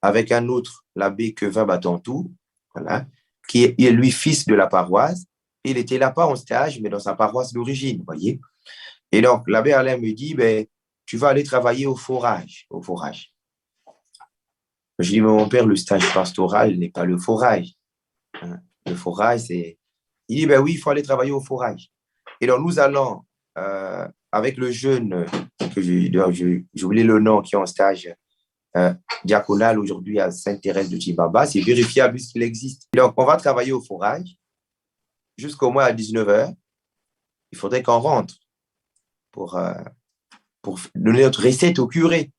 avec un autre, l'abbé Kevin Batantou, voilà, qui est lui fils de la paroisse. Il était là pas en stage, mais dans sa paroisse d'origine, vous voyez. Et donc, l'abbé Alain me dit, ben, tu vas aller travailler au forage, au forage. Je dis, mais mon père, le stage pastoral n'est pas le forage. Hein. Le forage, c'est... Il dit, ben oui, il faut aller travailler au forage. Et donc, nous allons, avec le jeune, j'ai oublié le nom, qui est en stage diaconal aujourd'hui à Sainte-Thérèse de Chibaba, c'est vérifiable puisqu'il existe. Et donc, on va travailler au forage jusqu'au moins à 19h. Il faudrait qu'on rentre pour, pour donner notre recette au curé.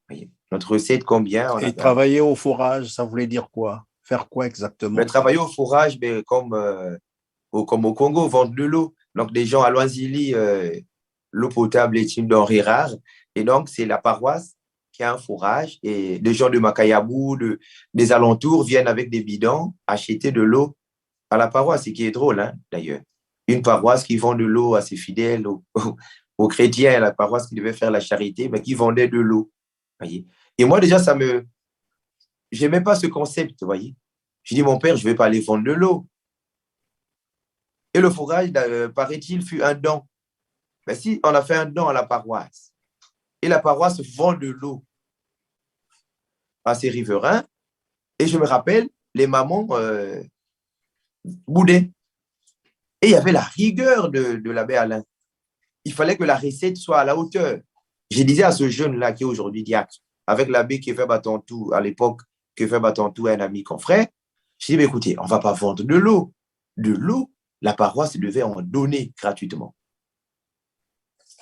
Voyez. Notre recette, combien on Et avait travailler au fourrage, ça voulait dire quoi? Faire quoi mais exactement? travailler au fourrage, mais comme au Congo, vendre de l'eau. Donc, les gens à Loisili, l'eau potable est une denrée rare. Et donc, c'est la paroisse qui a un fourrage. Et les gens de Makayabou, des alentours, viennent avec des bidons acheter de l'eau à la paroisse, ce qui est drôle, hein, d'ailleurs. Une paroisse qui vend de l'eau à ses fidèles, aux chrétiens, à la paroisse qui devait faire la charité, mais qui vendait de l'eau. Voyez. Et moi, déjà, j'aimais pas ce concept, vous voyez. Je dis, mon père, je ne vais pas aller vendre de l'eau. Et le fourrage, paraît-il, fut un don. Mais si on a fait un don à la paroisse, et la paroisse vend de l'eau à ses riverains, et je me rappelle, les mamans boudaient. Et il y avait la rigueur de l'abbé Alain. Il fallait que la recette soit à la hauteur. Je disais à ce jeune-là qui est aujourd'hui diacre, avec l'abbé Kéfé Batantou, à l'époque, Kéfé Batantou est un ami confrère, je dis, mais écoutez, on ne va pas vendre de l'eau. De l'eau, la paroisse devait en donner gratuitement.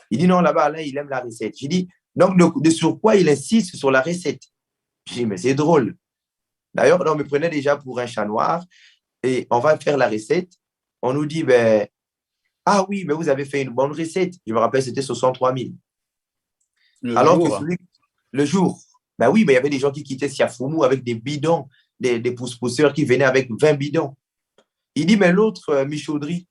Il dit, non, là-bas, Alain, il aime la recette. Je dis, donc, sur quoi il insiste sur la recette? Je dis, mais c'est drôle. D'ailleurs, on me prenait déjà pour un chat noir et on va faire la recette. On nous dit, ben, ah oui, mais vous avez fait une bonne recette. Je me rappelle, c'était 63 000. Le Alors que jour. le jour, ben oui, mais il y avait des gens qui quittaient Siafoumou avec des bidons, des pousse-pousseurs qui venaient avec 20 bidons. Il dit, mais l'autre, Michaudry,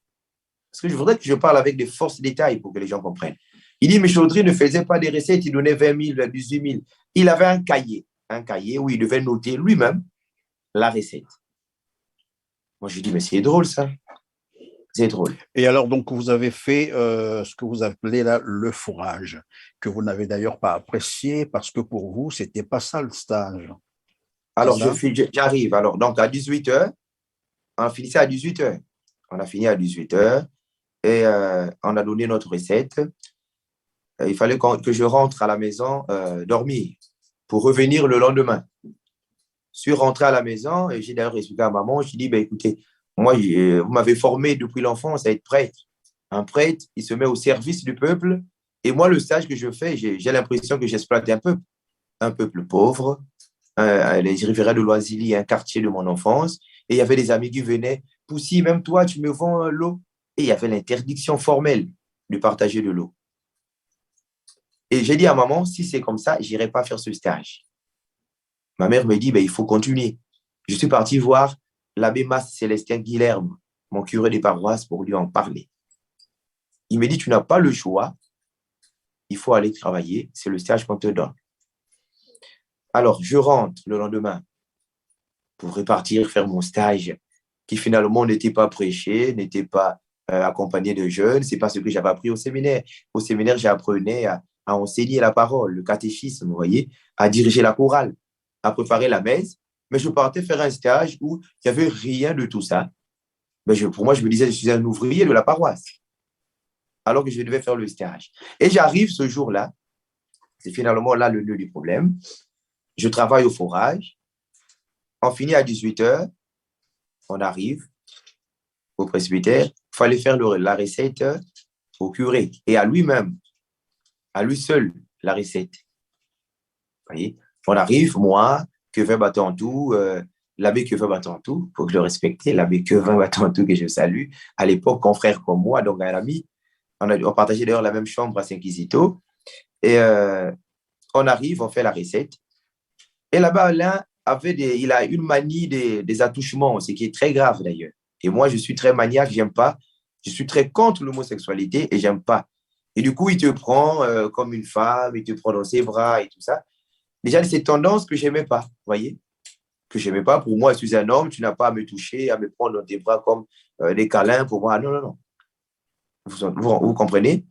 parce que je voudrais que je parle avec des forces détails pour que les gens comprennent. Il dit, Michaudry ne faisait pas des recettes, il donnait 20 000, 18 000. Il avait un cahier où il devait noter lui-même la recette. Moi, je lui dis, mais c'est drôle ça. C'est drôle. Et alors, donc, vous avez fait ce que vous appelez là le fourrage, que vous n'avez d'ailleurs pas apprécié parce que pour vous, c'était pas ça le stage. C'est Alors, ça? j'arrive. Alors, donc, à 18 heures, on finissait à 18 heures. On a fini à 18 heures et on a donné notre recette. Il fallait que je rentre à la maison dormir pour revenir le lendemain. Je suis rentré à la maison et j'ai d'ailleurs expliqué à maman, je dit, ben, écoutez, moi, vous m'avez formé depuis l'enfance à être prêtre. Un prêtre, il se met au service du peuple. Et moi, le stage que je fais, j'ai l'impression que j'exploite un peuple pauvre. Les riverains de Loisili, un quartier de mon enfance. Et il y avait des amis qui venaient. Poussi, même toi, tu me vends l'eau. Et il y avait l'interdiction formelle de partager de l'eau. Et j'ai dit à maman, si c'est comme ça, je n'irai pas faire ce stage. Ma mère me dit, ben, il faut continuer. Je suis parti voir l'abbé Mas Célestin Guilherme, mon curé des paroisses, pour lui en parler. Il me dit, tu n'as pas le choix, il faut aller travailler, c'est le stage qu'on te donne. Alors, je rentre le lendemain pour repartir faire mon stage, qui finalement n'était pas prêché, n'était pas accompagné de jeunes. Ce n'est pas ce que j'avais appris au séminaire. Au séminaire, j'apprenais à enseigner la parole, le catéchisme, vous voyez, à diriger la chorale, à préparer la messe. Mais je partais faire un stage où il n'y avait rien de tout ça. Mais pour moi, je me disais, je suis un ouvrier de la paroisse, alors que je devais faire le stage. Et j'arrive ce jour-là, c'est finalement là le nœud du problème. Je travaille au forage. On finit à 18 heures. On arrive au presbytère. Il fallait faire la recette au curé et à lui-même, à lui seul, la recette. Vous voyez? On arrive, moi, Quevin Batantou, l'abbé Quevin Batantou, il faut que je le respecte, l'abbé Quevin Batantou que je salue, à l'époque, confrère comme moi, donc un ami. On partageait d'ailleurs la même chambre à Saint-Quisito. Et on arrive, on fait la recette. Et là-bas, Alain il a une manie des attouchements, ce qui est très grave d'ailleurs. Et moi, je suis très maniaque, j'aime pas. Je suis très contre l'homosexualité et j'aime pas. Et du coup, il te prend comme une femme, il te prend dans ses bras et tout ça. Déjà, c'est tendance que j'aimais pas, vous voyez, que j'aimais pas. Pour moi, je suis un homme, tu n'as pas à me toucher, à me prendre dans tes bras comme des câlins pour moi. Non, non, non. Vous comprenez?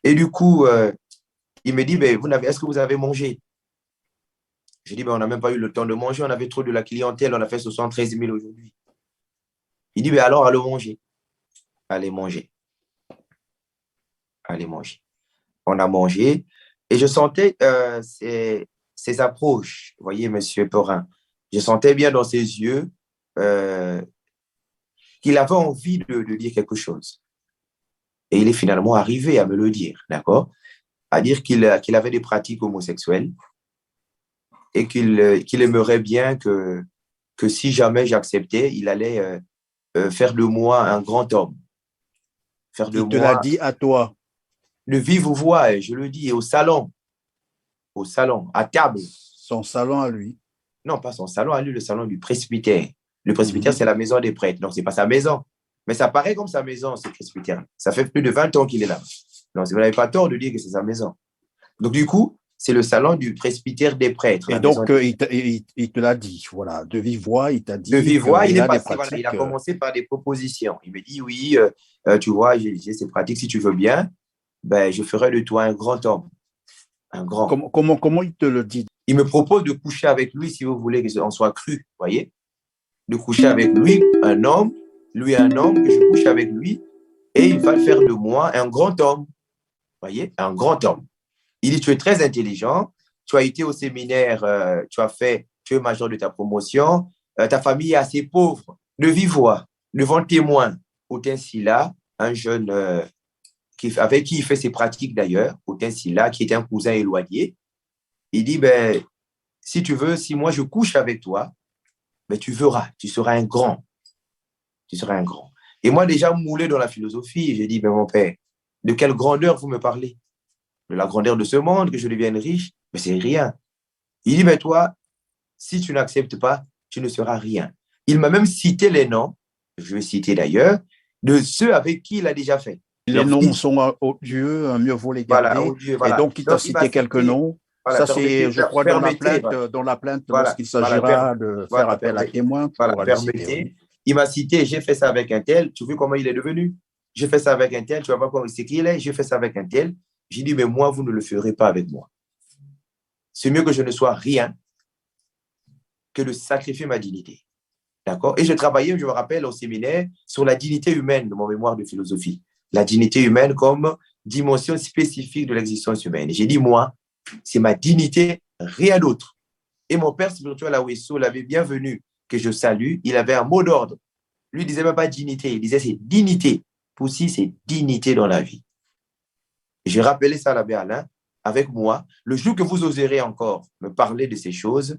Et du coup, il me dit, ben, est-ce que vous avez mangé? Je dis, ben, on n'a même pas eu le temps de manger, on avait trop de la clientèle, on a fait 73 000 aujourd'hui. Il dit, ben, alors, allons manger. Allez manger. Allez manger. On a mangé et je sentais ses approches, vous voyez, monsieur Perrin. Je sentais bien dans ses yeux qu'il avait envie de dire quelque chose. Et il est finalement arrivé à me le dire, d'accord? À dire qu'il avait des pratiques homosexuelles et qu'il aimerait bien que si jamais j'acceptais, il allait faire de moi un grand homme, faire de Il te l'a moi dit à toi. le vive voix, je le dis, au salon, à table. Son salon à lui. Non, pas son salon à lui, le salon du presbytère. Le presbytère, Mhm. c'est la maison des prêtres. Non, c'est pas sa maison. Mais ça paraît comme sa maison, ce presbytère. Ça fait plus de 20 ans qu'il est là. Non, vous n'avez pas tort de dire que c'est sa maison. Donc, du coup, c'est le salon du presbytère des prêtres. Et La maison donc, il te l'a dit, voilà, de vive voix, il t'a de dit vive voix, il qu'il est a des passé, voilà, il a pratiques. commencé par des propositions. Il me dit, oui, tu vois, j'ai ces pratiques, si tu veux bien, ben, je ferai de toi un grand homme, un grand. Comment il te le dit? Il me propose de coucher avec lui, si vous voulez qu'on soit cru, voyez, de coucher avec lui, un homme, que je couche avec lui, et il va faire de moi un grand homme, voyez, un grand homme. Il dit, tu es très intelligent, tu as été au séminaire, tu es major de ta promotion, ta famille est assez pauvre, de vive voix, devant témoin, Autin Silla, un jeune avec qui il fait ses pratiques d'ailleurs, Autin Silla, qui était un cousin éloigné, il dit, ben, si tu veux, si moi je couche avec toi, ben, tu verras, tu seras un grand, tu seras un grand. Et moi, déjà moulé dans la philosophie, j'ai dit, ben, mon père, de quelle grandeur vous me parlez? De la grandeur de ce monde, que je devienne riche? Mais c'est rien. Il dit, mais toi, si tu n'acceptes pas, tu ne seras rien. Il m'a même cité les noms, je vais citer d'ailleurs, de ceux avec qui il a déjà fait. Les Leur noms fils, sont odieux, mieux vaut les voilà, garder. oh Dieu, Et voilà. donc, il t'a Donc, il m'a cité quelques cité, noms. voilà, Ça, c'est, je crois, permettez, dans la plainte, voilà, lorsqu'il voilà, s'agira de faire voilà, appel à témoin, tu voilà, pourras le citer, oui. permettez. Il m'a cité, j'ai fait ça avec un tel, tu vois comment il est devenu? J'ai fait ça avec un tel, tu vas pas comment c'est qui il est, j'ai fait ça avec un tel. J'ai dit, mais moi, vous ne le ferez pas avec moi. C'est mieux que je ne sois rien que de sacrifier ma dignité. D'accord? Et j'ai travaillé, je me rappelle, au séminaire sur la dignité humaine de mon mémoire de philosophie. La dignité humaine comme dimension spécifique de l'existence humaine. Et j'ai dit, moi, c'est ma dignité, rien d'autre. Et mon père spirituel à Ouesso l'avait bienvenu, que je salue. Il avait un mot d'ordre. Lui, il disait même pas dignité, il disait c'est dignité. Pour si c'est dignité dans la vie. J'ai rappelé ça à l'abbé Alain avec moi. Le jour que vous oserez encore me parler de ces choses,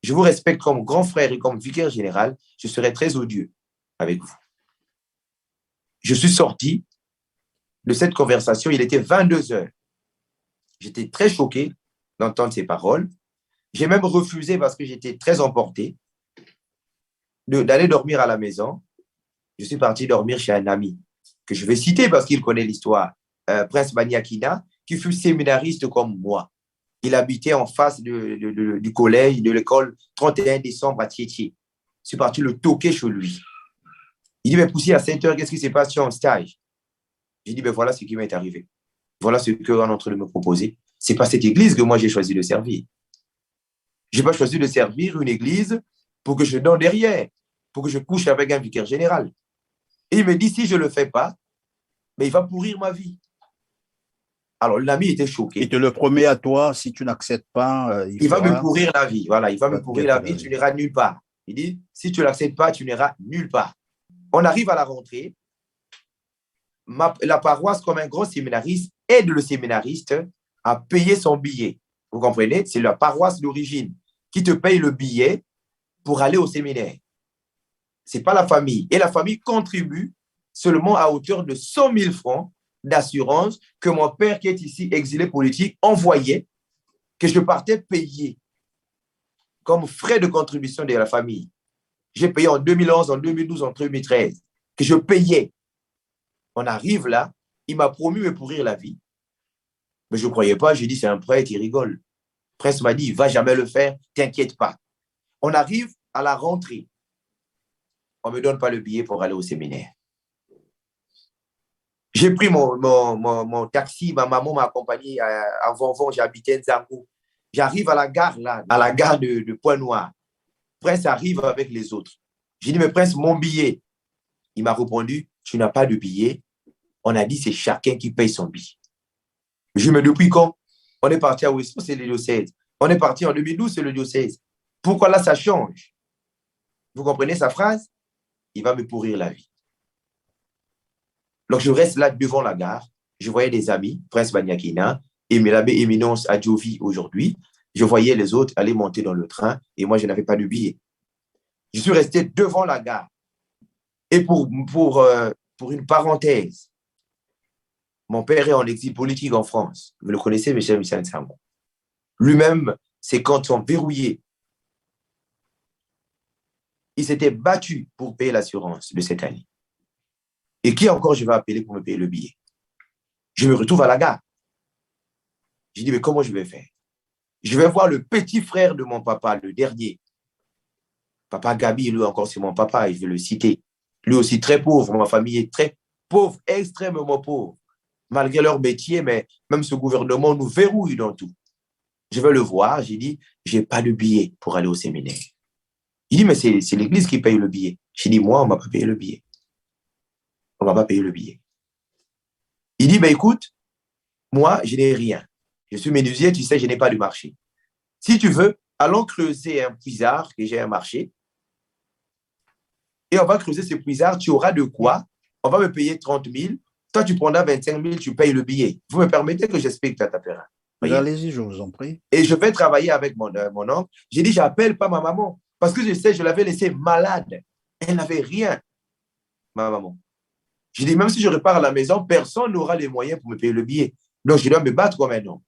je vous respecte comme grand frère et comme vicaire général, je serai très odieux avec vous. Je suis sorti de cette conversation, il était 22 heures. J'étais très choqué d'entendre ces paroles. J'ai même refusé parce que j'étais très emporté d'aller dormir à la maison. Je suis parti dormir chez un ami que je vais citer parce qu'il connaît l'histoire, Prince Baniakina, qui fut séminariste comme moi. Il habitait en face du collège, de l'école 31 décembre à Tietie. Je suis parti le toquer chez lui. Il dit, mais Poussi, à 7 heures, qu'est-ce qui s'est passé en stage? J'ai dit, ben voilà ce qui m'est arrivé. Voilà ce qu'on est en train de me proposer. Ce n'est pas cette église que moi j'ai choisi de servir. Je n'ai pas choisi de servir une église pour que je donne derrière, pour que je couche avec un vicaire général. Et il me dit, si je ne le fais pas, mais il va pourrir ma vie. Alors, l'ami était choqué. Il te le promet à toi, si tu n'acceptes pas, il va me pourrir la vie. Voilà, il va me pourrir la vie, tu n'iras nulle part. Il dit, si tu ne l'acceptes pas, tu n'iras nulle part. On arrive à la rentrée. La paroisse, comme un grand séminariste, aide le séminariste à payer son billet. Vous comprenez? C'est la paroisse d'origine qui te paye le billet pour aller au séminaire. Ce n'est pas la famille. Et la famille contribue seulement à hauteur de 100 000 francs d'assurance que mon père, qui est ici exilé politique, envoyait, que je partais payer comme frais de contribution de la famille. J'ai payé en 2011, en 2012, en 2013, que je payais. On arrive là, il m'a promis de me pourrir la vie. Mais je ne croyais pas, j'ai dit, c'est un prêtre, il rigole. Le prêtre m'a dit, il ne va jamais le faire, t'inquiète pas. On arrive à la rentrée. On ne me donne pas le billet pour aller au séminaire. J'ai pris mon taxi, ma maman m'a accompagné à Vonvon, j'habitais Nzango. J'arrive à la gare, là, à la gare de Pointe-Noire. Prince arrive avec les autres. J'ai dit, mais Prince, mon billet. Il m'a répondu, tu n'as pas de billet. On a dit, c'est chacun qui paye son billet. Je me dis, depuis quand? On est parti à Ouessant, c'est le diocèse. On est parti en 2012, c'est le diocèse. Pourquoi là, ça change? Vous comprenez sa phrase? Il va me pourrir la vie. Donc, je reste là devant la gare. Je voyais des amis, Prince Baniakina, et l'abbé Éminence à Djovi aujourd'hui, je voyais les autres aller monter dans le train et moi, je n'avais pas de billet. Je suis resté devant la gare. Et pour une parenthèse, mon père est en exil politique en France. Vous le connaissez, Michel Nsangou. Lui-même, c'est quand on verrouillé. Il s'était battu pour payer l'assurance de cette année. Et qui encore je vais appeler pour me payer le billet? Je me retrouve à la gare. Je dis, mais comment je vais faire? Je vais voir le petit frère de mon papa, le dernier. Papa Gabi, lui encore, c'est mon papa, et je vais le citer. Lui aussi très pauvre, ma famille est très pauvre, extrêmement pauvre. Malgré leur métier, mais même ce gouvernement nous verrouille dans tout. Je vais le voir, j'ai dit, je n'ai pas de billet pour aller au séminaire. Il dit, mais c'est l'église qui paye le billet. J'ai dit, moi, on ne m'a pas payé le billet. On ne m'a pas payé le billet. Il dit, mais écoute, moi, je n'ai rien. Je suis menuisier, tu sais, je n'ai pas de marché. Si tu veux, allons creuser un puisard, que j'ai un marché, et on va creuser ce puisard, tu auras de quoi, on va me payer 30 000, toi tu prendras 25 000, tu payes le billet. Vous me permettez que j'explique ta tapera? Allez-y, je vous en prie. Et je vais travailler avec mon oncle. J'ai dit, j'appelle pas ma maman, parce que je sais, je l'avais laissée malade. Elle n'avait rien, ma maman. J'ai dit, même si je repars à la maison, personne n'aura les moyens pour me payer le billet. Donc, je dois me battre comme un homme.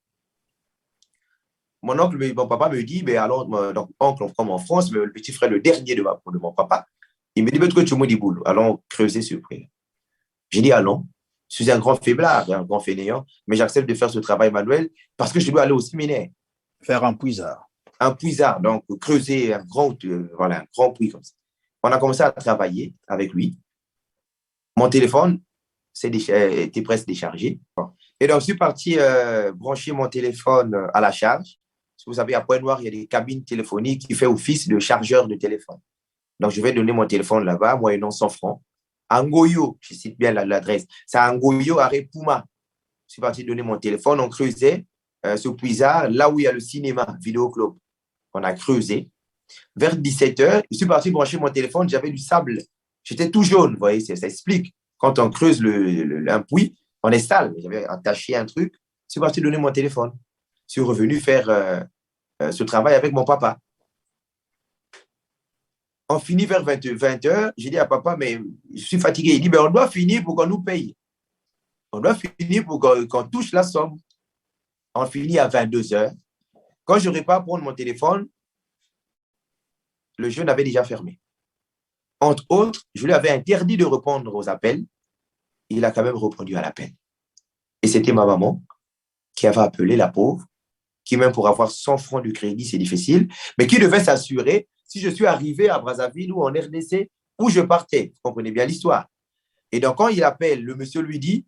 Mon oncle, mon papa me dit, ben alors, donc, oncle, comme en France, le petit frère, le dernier de mon papa, il me dit, que tu me dis boulot, allons creuser ce prix. J'ai dit, allons. Je suis un grand faiblard, un grand fainéant, mais j'accepte de faire ce travail manuel parce que je dois aller au séminaire. Faire un puisard. Un puisard, donc creuser un grand puits comme ça. On a commencé à travailler avec lui. Mon téléphone était presque déchargé. Et donc, je suis parti brancher mon téléphone à la charge. Vous savez, à Pointe-Noire, il y a des cabines téléphoniques qui font office de chargeur de téléphone. Donc, je vais donner mon téléphone là-bas, moyennant 100 francs. À Ngoyo, je cite bien l'adresse, c'est à Ngoyo, arrêt Pouma. Je suis parti donner mon téléphone, on creusait ce puisard, là où il y a le cinéma, Vidéoclub. On a creusé. Vers 17h, je suis parti brancher mon téléphone, j'avais du sable. J'étais tout jaune, vous voyez, ça explique. Quand on creuse un puits, on est sale. J'avais attaché un truc, je suis parti donner mon téléphone. Je suis revenu faire ce travail avec mon papa. On finit vers 20h. J'ai dit à papa, mais je suis fatigué. Il dit, ben, on doit finir pour qu'on nous paye. On doit finir pour qu'on touche la somme. On finit à 22h. Quand je repars prendre mon téléphone, le jeune avait déjà fermé. Entre autres, je lui avais interdit de répondre aux appels. Il a quand même répondu à l'appel. Et c'était ma maman qui avait appelé la pauvre, qui même pour avoir 100 francs de crédit, c'est difficile, mais qui devait s'assurer si je suis arrivé à Brazzaville ou en RDC, où je partais. Vous comprenez bien l'histoire. Et donc, quand il appelle, le monsieur lui dit,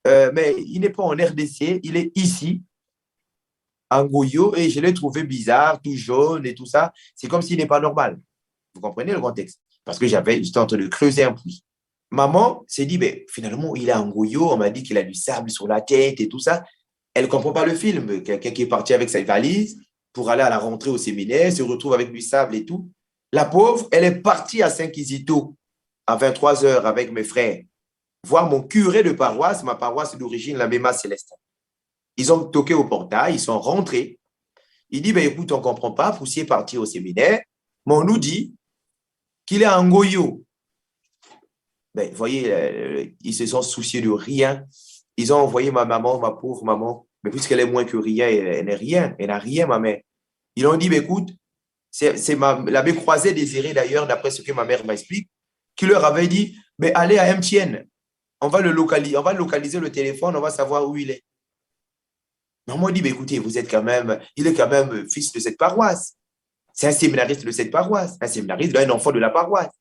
mais il n'est pas en RDC, il est ici, en Goyo, et je l'ai trouvé bizarre, tout jaune et tout ça. C'est comme s'il n'est pas normal. Vous comprenez le contexte? Parce que j'étais en train de creuser un puits. Maman s'est dit, ben, finalement, il est en Goyo, on m'a dit qu'il a du sable sur la tête et tout ça. Elle ne comprend pas le film. Quelqu'un qui est parti avec sa valise pour aller à la rentrée au séminaire, se retrouve avec du sable et tout. La pauvre, elle est partie à Saint-Quisito à 23h avec mes frères, voir mon curé de paroisse, ma paroisse d'origine, la Méma Célestin. Ils ont toqué au portail, ils sont rentrés. Il dit, ben, écoute, on ne comprend pas, Poussier est parti au séminaire, mais on nous dit qu'il est en Goyo. Ben, vous voyez, ils se sont souciés de rien. Ils ont envoyé ma maman, ma pauvre maman, mais puisqu'elle est moins que rien, elle n'est rien, elle n'a rien, ma mère. Ils ont dit, ben, écoute, c'est l'abbé Croiset Désiré, d'ailleurs, d'après ce que ma mère m'explique, qui leur avait dit, mais allez à MTN, on va localiser le téléphone, on va savoir où il est. Maman dit, ben, écoutez, il est quand même fils de cette paroisse. C'est un séminariste de cette paroisse, un séminariste, un enfant de la paroisse.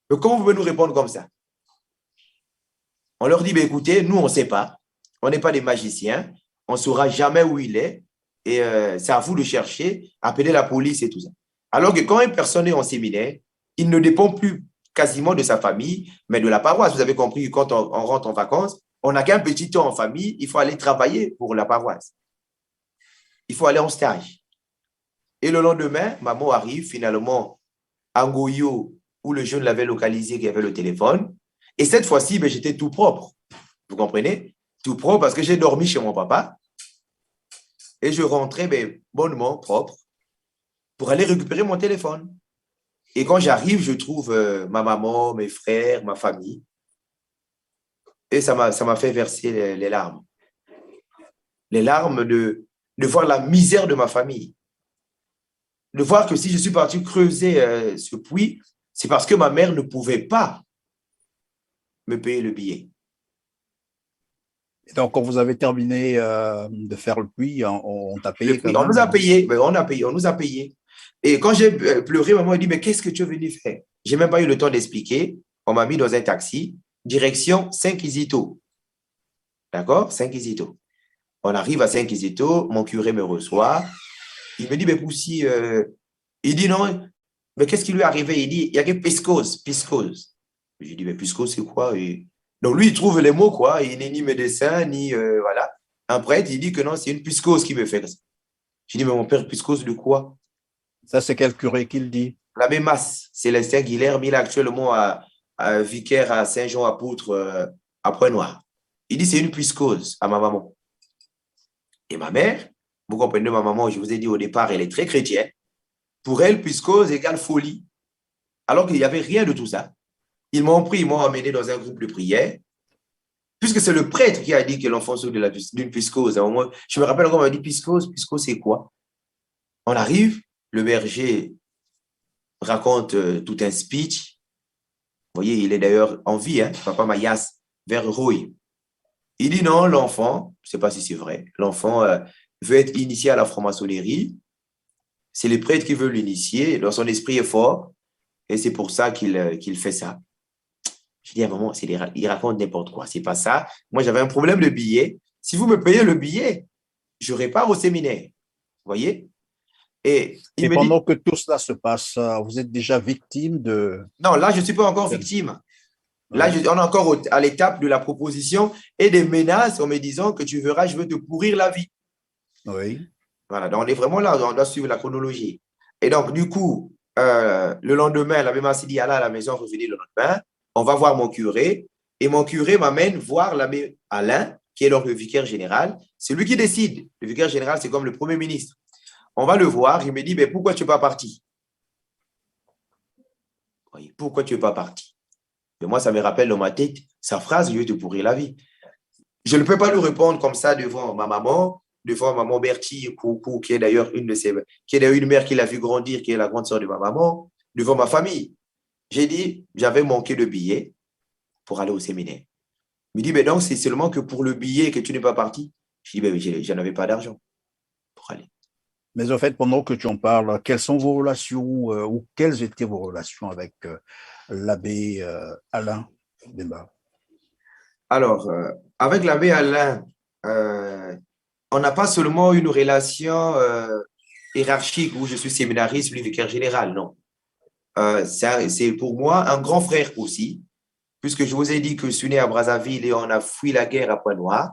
Mais comment vous pouvez nous répondre comme ça? On leur dit, ben, écoutez, nous, on ne sait pas. On n'est pas des magiciens. On ne saura jamais où il est. Et c'est à vous de chercher, appeler la police et tout ça. Alors que quand une personne est en séminaire, il ne dépend plus quasiment de sa famille, mais de la paroisse. Vous avez compris que quand on rentre en vacances, on n'a qu'un petit temps en famille, il faut aller travailler pour la paroisse. Il faut aller en stage. Et le lendemain, maman arrive finalement à Ngoyo, où le jeune l'avait localisé, qui avait le téléphone. Et cette fois-ci, ben, j'étais tout propre. Vous comprenez? Tout propre parce que j'ai dormi chez mon papa. Et je rentrais bonnement, propre, pour aller récupérer mon téléphone. Et quand j'arrive, je trouve ma maman, mes frères, ma famille. Et ça m'a fait verser les larmes. Les larmes de voir la misère de ma famille. De voir que si je suis parti creuser ce puits, c'est parce que ma mère ne pouvait pas me payer le billet. Et donc, quand vous avez terminé de faire le puits, on t'a Le payé quand puits, on même, nous a hein? payé, on nous a payé. Et quand j'ai pleuré, maman a dit, mais qu'est-ce que tu es venu faire? Je n'ai même pas eu le temps d'expliquer. On m'a mis dans un taxi, direction Saint-Quisito. D'accord? Saint-Quisito. On arrive à Saint-Quisito, mon curé me reçoit. Il me dit, mais Poussi, il dit non, mais qu'est-ce qui lui est arrivé? Il dit, il y a que piscose, piscose. J'ai dit, mais piscose, c'est quoi? Donc lui, il trouve les mots, quoi. Il n'est ni médecin, ni, voilà. Un prêtre, il dit que non, c'est une piscose qui me fait ça. J'ai dit, mais mon père, piscose de quoi? Ça, c'est quel curé qui le dit? L'abbé Mas, Célestin Guilherme, il est actuellement vicaire à Saint-Jean-Apôtre, à Pointe-Noire. Il dit, c'est une piscose à ma maman. Et ma mère, vous comprenez, ma maman, je vous ai dit au départ, elle est très chrétienne. Pour elle, piscose égale folie. Alors qu'il n'y avait rien de tout ça. Ils m'ont pris, ils m'ont emmené dans un groupe de prière, puisque c'est le prêtre qui a dit que l'enfant souffre d'une piscose. À un moment, je me rappelle quand on m'a dit piscose, piscose c'est quoi? On arrive, le berger raconte tout un speech. Vous voyez, il est d'ailleurs en vie, hein, Papa Mayas, vers Rouille. Il dit non, l'enfant, je ne sais pas si c'est vrai, l'enfant veut être initié à la franc-maçonnerie. C'est le prêtre qui veut l'initier, donc son esprit est fort, et c'est pour ça qu'il fait ça. Je dis à un moment, il raconte n'importe quoi, c'est pas ça. Moi, j'avais un problème de billet. Si vous me payez le billet, je repars au séminaire. Vous voyez? Et il Et me dit, pendant que tout cela se passe, vous êtes déjà victime de... non, là, je ne suis pas encore victime. Là, Oui, on est encore à l'étape de la proposition et des menaces en me disant que tu verras, je veux te pourrir la vie. oui. Voilà, donc on est vraiment là, on doit suivre la chronologie. Et donc, du coup, le lendemain, l'abbé Massidi alla à la maison, revenir le lendemain, on va voir mon curé, et mon curé m'amène voir l'abbé Alain, qui est donc le vicaire général. C'est lui qui décide. Le vicaire général, c'est comme le premier ministre. On va le voir, il me dit, mais pourquoi tu n'es pas parti? Oui, pourquoi tu n'es pas parti? Et moi, ça me rappelle dans ma tête sa phrase, je vais te pourrir la vie. Je ne peux pas lui répondre comme ça devant ma maman, devant maman Bertie, Coucou, qui est d'ailleurs qui est d'ailleurs une mère qui l'a vu grandir, qui est la grande sœur de ma maman, devant ma famille. J'ai dit, j'avais manqué de billet pour aller au séminaire. Il me dit, mais donc, c'est seulement que pour le billet que tu n'es pas parti. Je dis, ben, je n'avais pas d'argent pour aller. Mais en fait, pendant que tu en parles, quelles sont vos relations ou quelles étaient vos relations avec l'abbé Alain Demba? Alors, avec l'abbé Alain, on n'a pas seulement une relation hiérarchique où je suis séminariste, lui vicaire général, non. C'est pour moi un grand frère aussi, puisque je vous ai dit que je suis né à Brazzaville et on a fui la guerre à Pointe-Noire.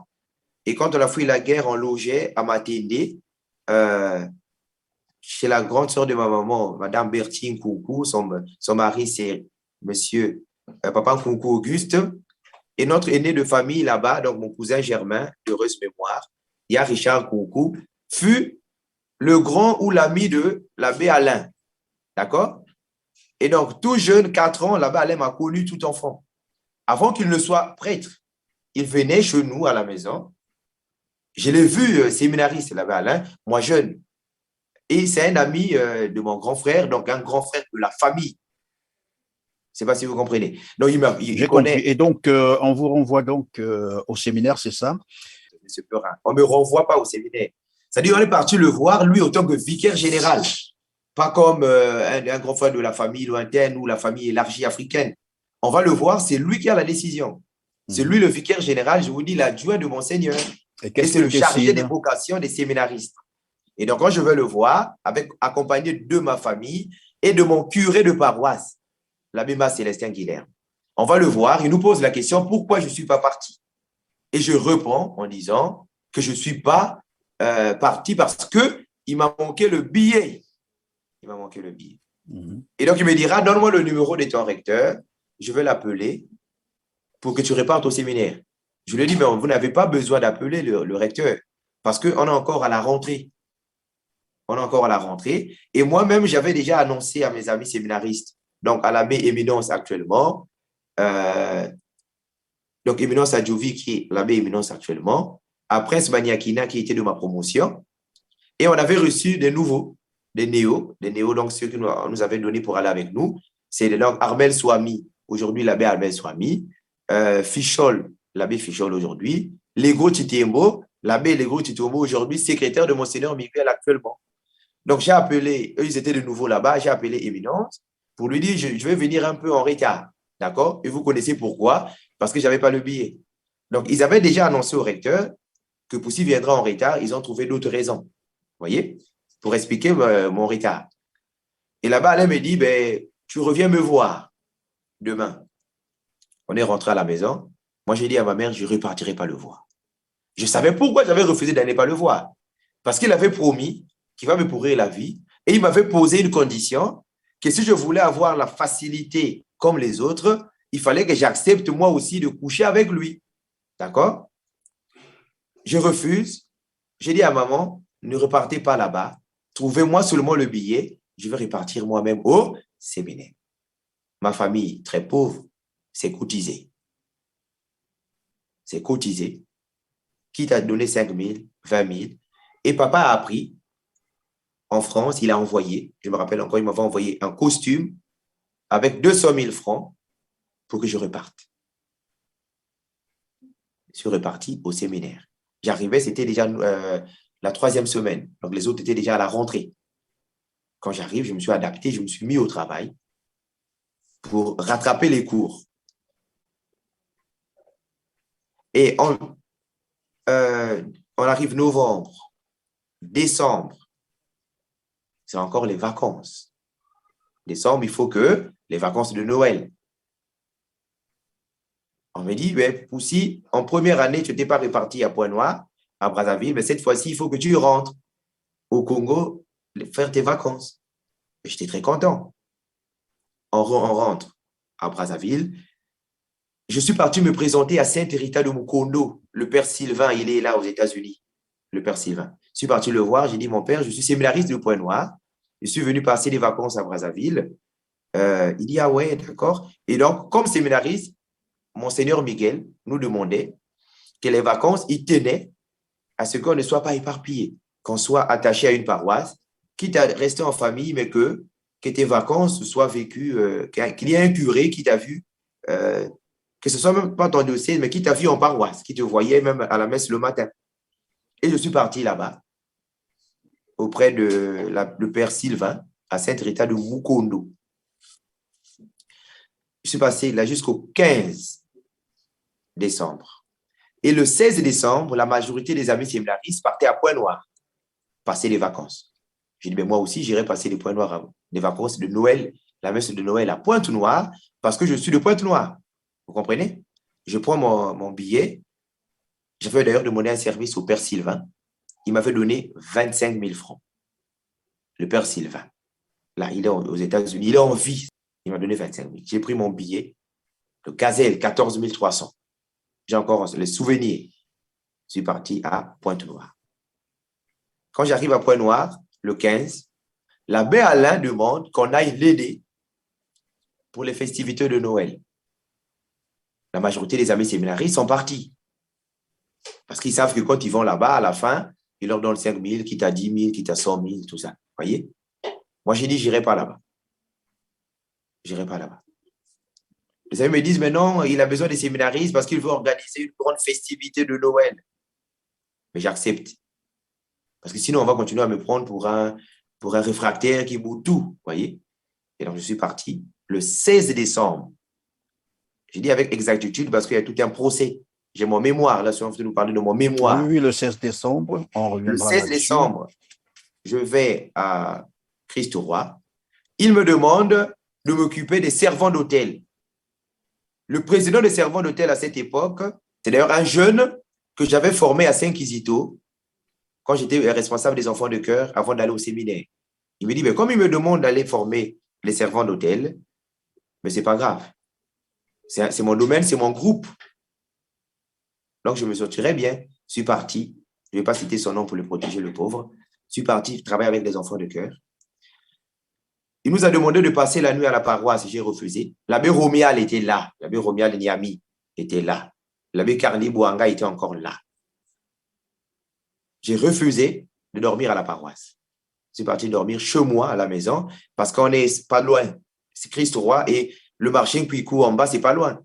Et quand on a fui la guerre, on logeait à Matendé, chez la grande sœur de ma maman, Madame Bertine Coucou. Son mari, c'est Monsieur Papa Coucou Auguste. Et notre aîné de famille là-bas, donc mon cousin Germain, d'heureuse mémoire, il y a Richard Coucou, fut le grand ou l'ami de l'abbé Alain. D'accord? Et donc, tout jeune, 4 ans, l'abbé Alain m'a connu tout enfant. Avant qu'il ne soit prêtre, il venait chez nous à la maison. Je l'ai vu séminariste, l'abbé Alain, moi jeune. Et c'est un ami de mon grand frère, donc un grand frère de la famille. Je ne sais pas si vous comprenez. Donc, il J'ai compris. connaît Et donc, on vous renvoie donc au séminaire, c'est ça? M. Perrin. On ne me renvoie pas au séminaire. C'est-à-dire, on est parti le voir, lui, en tant que vicaire général. Pas comme un grand frère de la famille lointaine ou la famille élargie africaine. On va le voir, c'est lui qui a la décision. C'est lui le vicaire général, je vous dis, l'adjoint de Monseigneur. Et Et qu'est-ce c'est le qu'il chargé des décide? vocations des séminaristes. Et donc, quand je vais le voir, accompagné de ma famille et de mon curé de paroisse, l'abbé Célestin Guilherme, on va le voir, il nous pose la question, pourquoi je ne suis pas parti? Et je réponds en disant que je ne suis pas parti parce qu'il m'a manqué le billet. Il m'a manqué le billet. Et donc, il me dira, donne-moi le numéro de ton recteur, je vais l'appeler pour que tu repartes au séminaire. Je lui ai dit, mais vous n'avez pas besoin d'appeler le recteur. parce qu'on est encore à la rentrée. On est encore à la rentrée. Et moi-même, j'avais déjà annoncé à mes amis séminaristes, donc à l'abbé Éminence actuellement, donc Éminence Adjouvi, qui est l'abbé Éminence actuellement, à Prince Maniakina, qui était de ma promotion. Et on avait reçu des nouveaux, des néos, donc ceux que nous avaient donné pour aller avec nous. C'est donc Armel Swami, aujourd'hui l'abbé Armel Swami, Fichol, l'abbé Fichol aujourd'hui, Lego Titembo, l'abbé Lego Titembo aujourd'hui, secrétaire de Monseigneur Miguel actuellement. Donc j'ai appelé, eux ils étaient de nouveau là-bas, j'ai appelé Éminence pour lui dire je vais venir un peu en retard, d'accord? Et vous connaissez pourquoi? Parce que je n'avais pas le billet. Donc ils avaient déjà annoncé au recteur que pour s'il viendra en retard, ils ont trouvé d'autres raisons. Voyez, pour expliquer mon retard. Et là-bas, elle me dit, ben, tu reviens me voir demain. On est rentré à la maison. Moi, j'ai dit à ma mère, je ne repartirai pas le voir. Je savais pourquoi j'avais refusé d'aller pas le voir. Parce qu'il avait promis qu'il va me pourrir la vie et il m'avait posé une condition que si je voulais avoir la facilité comme les autres, il fallait que j'accepte moi aussi de coucher avec lui. D'accord? Je refuse. J'ai dit à maman, ne repartez pas là-bas. Trouvez-moi seulement le billet. Je vais repartir moi-même au séminaire. Ma famille, très pauvre, c'est cotisé. C'est cotisé. Qui t'a donné 5 000, 20 000. Et papa a appris. En France, il a envoyé, je me rappelle encore, il m'avait envoyé un costume avec 200 000 francs pour que je reparte. Je suis reparti au séminaire. J'arrivais, c'était déjà la 3e semaine. Donc, les autres étaient déjà à la rentrée. Quand j'arrive, je me suis adapté, je me suis mis au travail pour rattraper les cours. Et on arrive novembre, décembre, c'est encore les vacances. Décembre, il faut que les vacances de Noël. On me dit, ben, Poussi, en première année, tu n'étais pas reparti à Pointe-Noire, à Brazzaville, mais cette fois-ci, il faut que tu rentres au Congo faire tes vacances. J'étais très content. On rentre à Brazzaville. Je suis parti me présenter à Saint-Hérita de Mukondo. Le père Sylvain, il est là aux États-Unis. Le père Sylvain. Je suis parti le voir. J'ai dit, mon père, je suis séminariste de Pointe-Noire. Je suis venu passer des vacances à Brazzaville. Il dit, ah ouais, d'accord. Et donc, comme séminariste, Monseigneur Miguel nous demandait que les vacances, il tenait à ce qu'on ne soit pas éparpillé, qu'on soit attaché à une paroisse, quitte à rester en famille, mais que tes vacances soient vécues, qu'il y ait un curé qui t'a vu, que ce soit même pas ton dossier, mais qui t'a vu en paroisse, qui te voyait même à la messe le matin. Et je suis parti là-bas, auprès de le père Sylvain, à Saint-Rita de Mukondo. Je suis passé là jusqu'au 15 décembre. Et le 16 décembre, la majorité des amis séminaristes partaient à Pointe-Noire, passer les vacances. J'ai dit, mais moi aussi, j'irai passer les Pointe-Noire, les vacances de Noël, la messe de Noël à Pointe-Noire, parce que je suis de Pointe-Noire. Vous comprenez? Je prends mon billet. J'avais d'ailleurs demandé un service au père Sylvain. Il m'avait donné 25 000 francs. Le père Sylvain. Là, il est aux États-Unis. Il est en vie. Il m'a donné 25 000. J'ai pris mon billet. Le Gazelle, 14 300. J'ai encore les souvenirs. Je suis parti à Pointe-Noire. Quand j'arrive à Pointe-Noire, le 15, l'abbé Alain demande qu'on aille l'aider pour les festivités de Noël. La majorité des amis séminaristes sont partis. Parce qu'ils savent que quand ils vont là-bas, à la fin, ils leur donnent 5 000, quitte à 10 000, quitte à 100 000, tout ça. Vous voyez? Moi, j'ai dit, je n'irai pas là-bas. Je n'irai pas là-bas. Les amis me disent, mais non, il a besoin des séminaristes parce qu'il veut organiser une grande festivité de Noël. Mais j'accepte. Parce que sinon, on va continuer à me prendre pour un réfractaire qui bout tout. Vous voyez? Et donc, je suis parti le 16 décembre. J'ai dit avec exactitude parce qu'il y a tout un procès. J'ai mon mémoire, là, si on veut nous parler de mon mémoire. Oui, le 16 décembre, on reviendra là-dessus. Le 16 décembre, je vais à Christ-Roi. Il me demande de m'occuper des servants d'hôtel. Le président des servants d'hôtel à cette époque, c'est d'ailleurs un jeune que j'avais formé à Saint-Quisito quand j'étais responsable des enfants de cœur avant d'aller au séminaire. Il me dit, mais comme il me demande d'aller former les servants d'hôtel, mais ce n'est pas grave. C'est mon domaine, c'est mon groupe. Donc, je me sortirais bien. Je suis parti Je ne vais pas citer son nom pour le protéger, le pauvre. Je suis parti travailler avec des enfants de cœur. Il nous a demandé de passer la nuit à la paroisse. J'ai refusé. L'abbé Romial était là. L'abbé Romial Niami était là. L'abbé Carli Bouanga était encore là. J'ai refusé de dormir à la paroisse. Je suis parti dormir chez moi à la maison parce qu'on n'est pas loin. C'est Christ Roi et le marché Puicou en bas, c'est pas loin.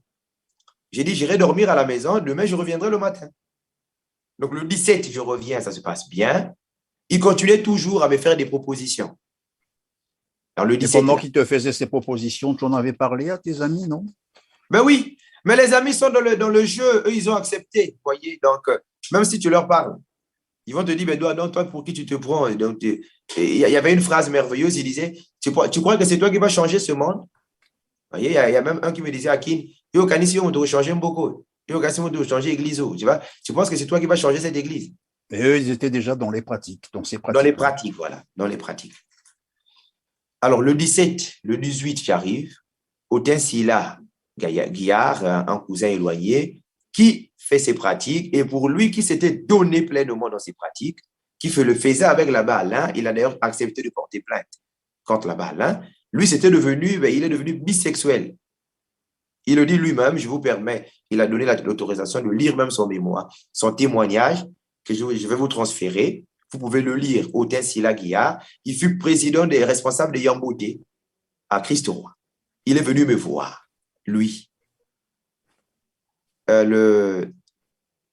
J'ai dit, j'irai dormir à la maison. Demain, je reviendrai le matin. Donc, le 17, je reviens, ça se passe bien. Il continuait toujours à me faire des propositions. Alors, le 17, et pendant qu'il te faisait ces propositions, tu en avais parlé à tes amis, non? Ben oui, mais les amis sont dans le jeu. Eux, ils ont accepté, voyez. Donc, même si tu leur parles, ils vont te dire, ben, toi, pour qui tu te prends? Donc, il y avait une phrase merveilleuse, il disait, tu crois que c'est toi qui vas changer ce monde? Vous voyez, il y a même un qui me disait, Akin, yo, Kanissi, on doit changer beaucoup. Yo, Kanissi, on doit changer l'église. Tu vois? Tu penses que c'est toi qui vas changer cette église? Et eux, ils étaient déjà dans les pratiques, dans ces pratiques. Dans les pratiques, voilà, dans les pratiques. Alors, le 17, le 18, j'arrive. Autin Silla Guillard, un cousin éloigné, qui fait ses pratiques. Et pour lui, qui s'était donné pleinement dans ses pratiques, qui le faisait avec l'abbé Alain, il a d'ailleurs accepté de porter plainte contre l'abbé Alain. Lui, il est devenu bisexuel. Il le dit lui-même, je vous permets, il a donné l'autorisation de lire même son mémoire, son témoignage, que je vais vous transférer. Vous pouvez le lire, Autin Silla Guillard. Il fut président des responsables de Yamboté à Christ Roi. Il est venu me voir, lui. Le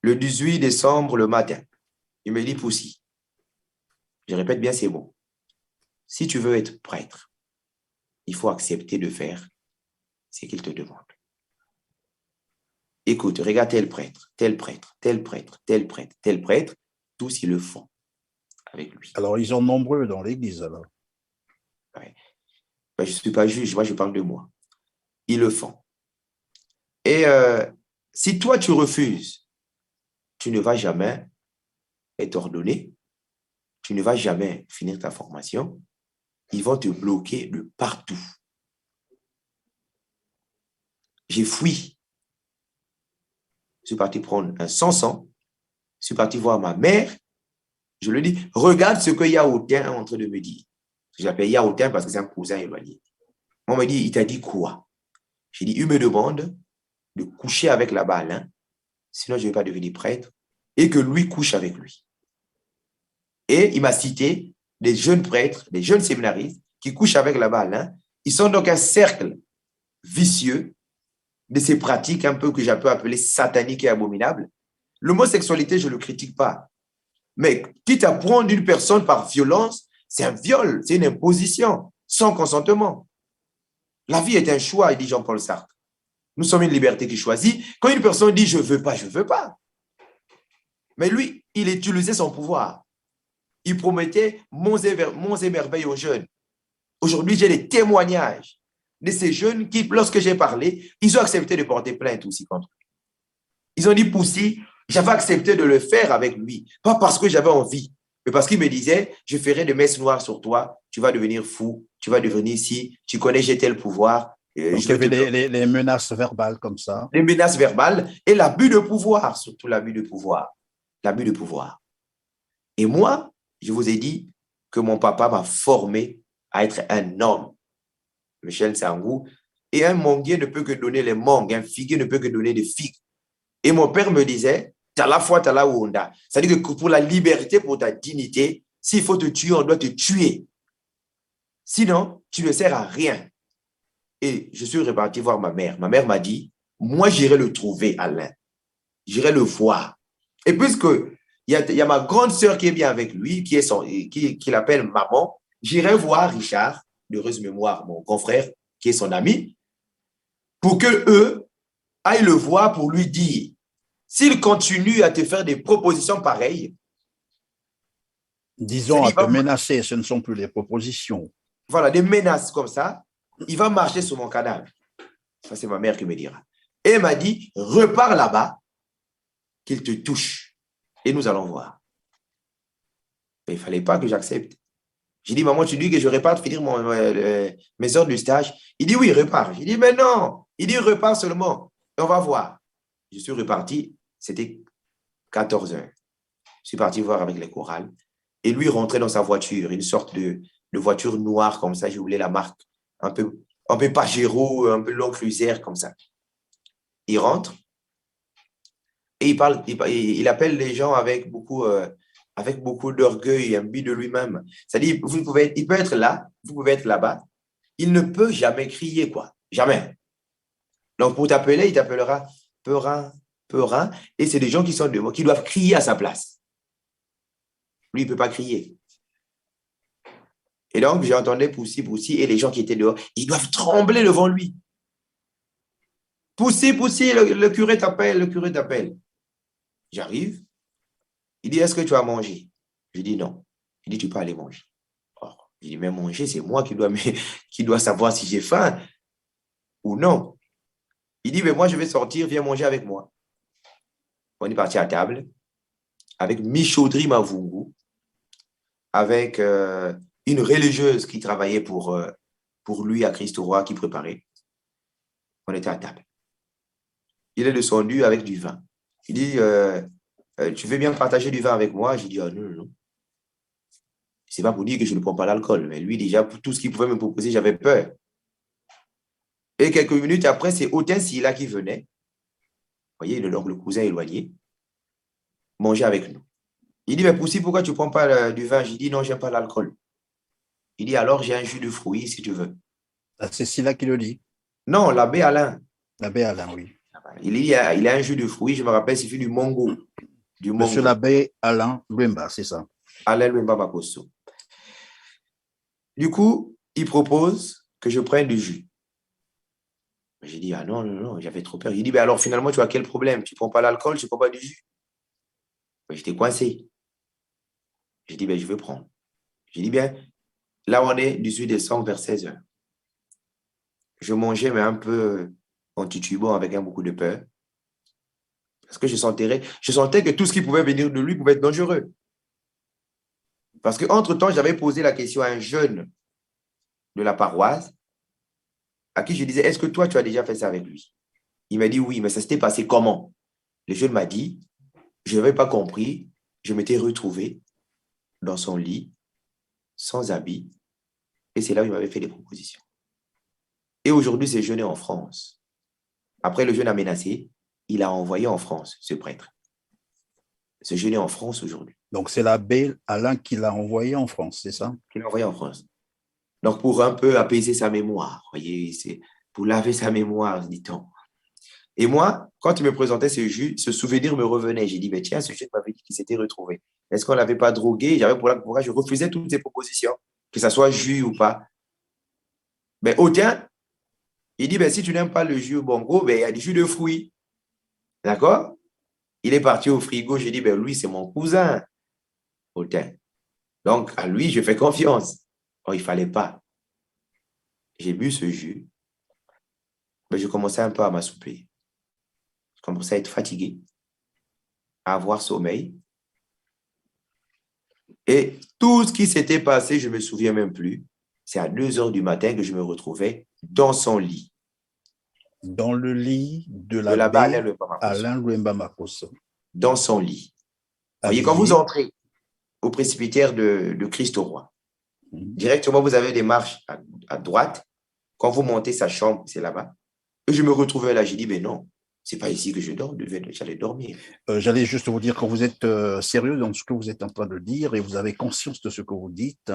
18 décembre, le matin, il me dit, Poussi, je répète bien ces mots, si tu veux être prêtre, il faut accepter de faire ce qu'il te demande. Écoute, regarde tel prêtre, tel prêtre, tel prêtre, tel prêtre, tel prêtre, tous ils le font avec lui. Alors, ils sont nombreux dans l'église, alors. Ouais. Ben, je ne suis pas juge, moi je parle de moi. Ils le font. Et si toi tu refuses, tu ne vas jamais être ordonné, tu ne vas jamais finir ta formation, ils vont te bloquer de partout. J'ai fui. Je suis parti prendre un Sanson, je suis parti voir ma mère, je lui dis, regarde ce que Yaoutin est en train de me dire. Je l'appelle Yaoutin parce que c'est un cousin éloigné. On me dit, il t'a dit quoi? J'ai dit, il me demande de coucher avec l'abbé Alain, sinon je ne vais pas devenir prêtre, et que lui couche avec lui. Et il m'a cité des jeunes prêtres, des jeunes séminaristes qui couchent avec l'abbé Alain. Ils sont donc un cercle vicieux de ces pratiques un peu que j'ai pu appeler sataniques et abominables. L'homosexualité, je ne le critique pas. Mais quitte à prendre une personne par violence, c'est un viol, c'est une imposition, sans consentement. La vie est un choix, il dit Jean-Paul Sartre. Nous sommes une liberté qui choisit. Quand une personne dit « je ne veux pas », je ne veux pas. Mais lui, il utilisait son pouvoir. Il promettait monts et merveilles aux jeunes. Aujourd'hui, j'ai des témoignages de ces jeunes qui, lorsque j'ai parlé, ils ont accepté de porter plainte aussi contre lui. Ils ont dit, Poussi, j'avais accepté de le faire avec lui, pas parce que j'avais envie, mais parce qu'il me disait, je ferai des messes noires sur toi, tu vas devenir fou, tu vas devenir ici, tu connais, j'ai tel pouvoir. Donc, il y avait les menaces verbales comme ça. Les menaces verbales et l'abus de pouvoir, surtout l'abus de pouvoir. L'abus de pouvoir. Et moi, je vous ai dit que mon papa m'a formé à être un homme. Michel Sangou. Et un manguier ne peut que donner les mangues, un figuier ne peut que donner des figues. Et mon père me disait, t'as la foi, t'as la honda. C'est-à-dire que pour la liberté, pour ta dignité, s'il faut te tuer, on doit te tuer. Sinon, tu ne sers à rien. Et je suis reparti voir ma mère. Ma mère m'a dit, moi, j'irai le trouver, Alain. J'irai le voir. Et puisque il y a ma grande sœur qui est bien avec lui, qui l'appelle maman, j'irai voir Richard, d'heureuse mémoire, mon confrère, qui est son ami, pour que eux aillent le voir pour lui dire, s'il continue à te faire des propositions pareilles, disons à te menacer, ce ne sont plus des propositions. Voilà, des menaces comme ça, il va marcher sur mon cadavre. Ça, c'est ma mère qui me dira. Et elle m'a dit, repars là-bas, qu'il te touche. Et nous allons voir. Mais il ne fallait pas que j'accepte. J'ai dit, maman, tu dis que je repars finir mes heures du stage. Il dit, oui, repars. J'ai dit, mais non. Il dit, repars seulement. Et on va voir. Je suis reparti. C'était 14 heures. Je suis parti voir avec les chorales. Et lui rentrait dans sa voiture, une sorte de voiture noire comme ça, j'ai oublié la marque, un peu Pajero, un peu longue cruiser comme ça. Il rentre et il appelle les gens avec beaucoup d'orgueil, un but de lui-même. C'est-à-dire, il peut être là, vous pouvez être là-bas, il ne peut jamais crier, quoi. Jamais. Donc, pour t'appeler, il t'appellera Peurin, Peurin, et c'est des gens qui sont dehors, qui doivent crier à sa place. Lui, il ne peut pas crier. Et donc, j'entendais Poussi, Poussi, et les gens qui étaient dehors, ils doivent trembler devant lui. Poussi, Poussi, le curé t'appelle, le curé t'appelle. J'arrive. Il dit, est-ce que tu as mangé? Je dis non. Il dit, tu peux aller manger. Or, je dis, mais manger, c'est moi qui dois savoir si j'ai faim ou non. Il dit, mais moi, je vais sortir, viens manger avec moi. On est parti à table avec Michaudry Mavungu, avec une religieuse qui travaillait pour lui à Christ-Roi, qui préparait. On était à table. Il est descendu avec du vin. Il dit, tu veux bien partager du vin avec moi? J'ai dit, oh, non, non, non. Ce n'est pas pour dire que je ne prends pas l'alcool, mais lui, déjà, pour tout ce qu'il pouvait me proposer, j'avais peur. Et quelques minutes après, c'est Otin Silla qui venait. Vous voyez, donc le cousin éloigné, manger avec nous. Il dit, mais Poussi, pourquoi tu ne prends pas du vin? J'ai dit, non, je n'aime pas l'alcool. Il dit, alors j'ai un jus de fruits, si tu veux. C'est Silla qui le dit. Non, l'abbé Alain. L'abbé Alain, oui. Il a un jus de fruits, je me rappelle, c'est du Mongo. Monsieur l'abbé Alain Lwemba, c'est ça. Alain Lwemba Makosso. Du coup, il propose que je prenne du jus. J'ai dit, ah non, non, non, j'avais trop peur. Il dit, ben alors finalement, tu as quel problème? Tu ne prends pas l'alcool, tu ne prends pas du jus? J'étais coincé. J'ai dit, ben je veux prendre. J'ai dit, bien, là on est 18 décembre vers 16h. Je mangeais, mais un peu en titubant avec beaucoup de peur. Parce que je sentais que tout ce qui pouvait venir de lui pouvait être dangereux. Parce qu'entre-temps, j'avais posé la question à un jeune de la paroisse à qui je disais, est-ce que toi, tu as déjà fait ça avec lui? Il m'a dit oui, mais ça s'était passé comment? Le jeune m'a dit, je n'avais pas compris, je m'étais retrouvé dans son lit, sans habit, et c'est là où il m'avait fait des propositions. Et aujourd'hui, ce jeune est en France. Après, le jeune a menacé, il a envoyé en France ce prêtre. Ce jeune est en France aujourd'hui. Donc, c'est l'abbé Alain qui l'a envoyé en France, c'est ça? Qui l'a envoyé en France. Donc, pour un peu apaiser sa mémoire, voyez, c'est pour laver sa mémoire, dit-on. Et moi, quand il me présentait ce souvenir me revenait. J'ai dit, mais tiens, ce jeune m'avait dit qu'il s'était retrouvé. Est-ce qu'on ne l'avait pas drogué? J'avais pourquoi je refusais toutes ces propositions, que ce soit jus ou pas. Mais Autien, il dit, ben, si tu n'aimes pas le jus bongo, ben, il y a du jus de fruits. D'accord? Il est parti au frigo. J'ai dit, ben, lui, c'est mon cousin, Autien. Donc, à lui, je fais confiance. Oh, il ne fallait pas. J'ai bu ce jus. Mais je commençais un peu à m'assoupir. Je commençais à être fatigué, à avoir sommeil. Et tout ce qui s'était passé, je ne me souviens même plus. C'est à 2h du matin que je me retrouvais dans son lit. Dans le lit de l'abbé l'abbé Alain Lwemba Makosso. Dans son lit. Vous voyez, quand vous entrez au presbytère de Christ-Roi, directement, vous avez des marches à droite. Quand vous montez sa chambre, c'est là-bas. Et je me retrouvais là. J'ai dit, mais non, ce n'est pas ici que je dors. J'allais dormir. J'allais juste vous dire que vous êtes sérieux dans ce que vous êtes en train de dire et vous avez conscience de ce que vous dites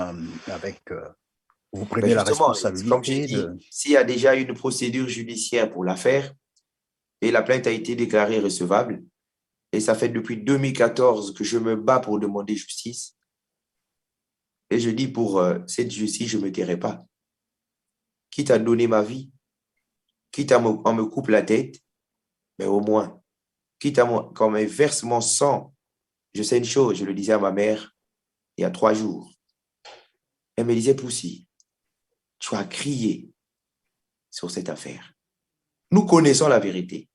vous prenez la responsabilité. Comme j'ai dit, s'il y a déjà une procédure judiciaire pour l'affaire et la plainte a été déclarée recevable, et ça fait depuis 2014 que je me bats pour demander justice, et je dis pour cette justice, je ne me tairai pas. Quitte à donner ma vie, quitte à on me coupe la tête, mais au moins, quitte à qu'on me verse mon sang. Je sais une chose, je le disais à ma mère il y a 3 jours. Elle me disait, Poussi, tu as crié sur cette affaire. Nous connaissons la vérité,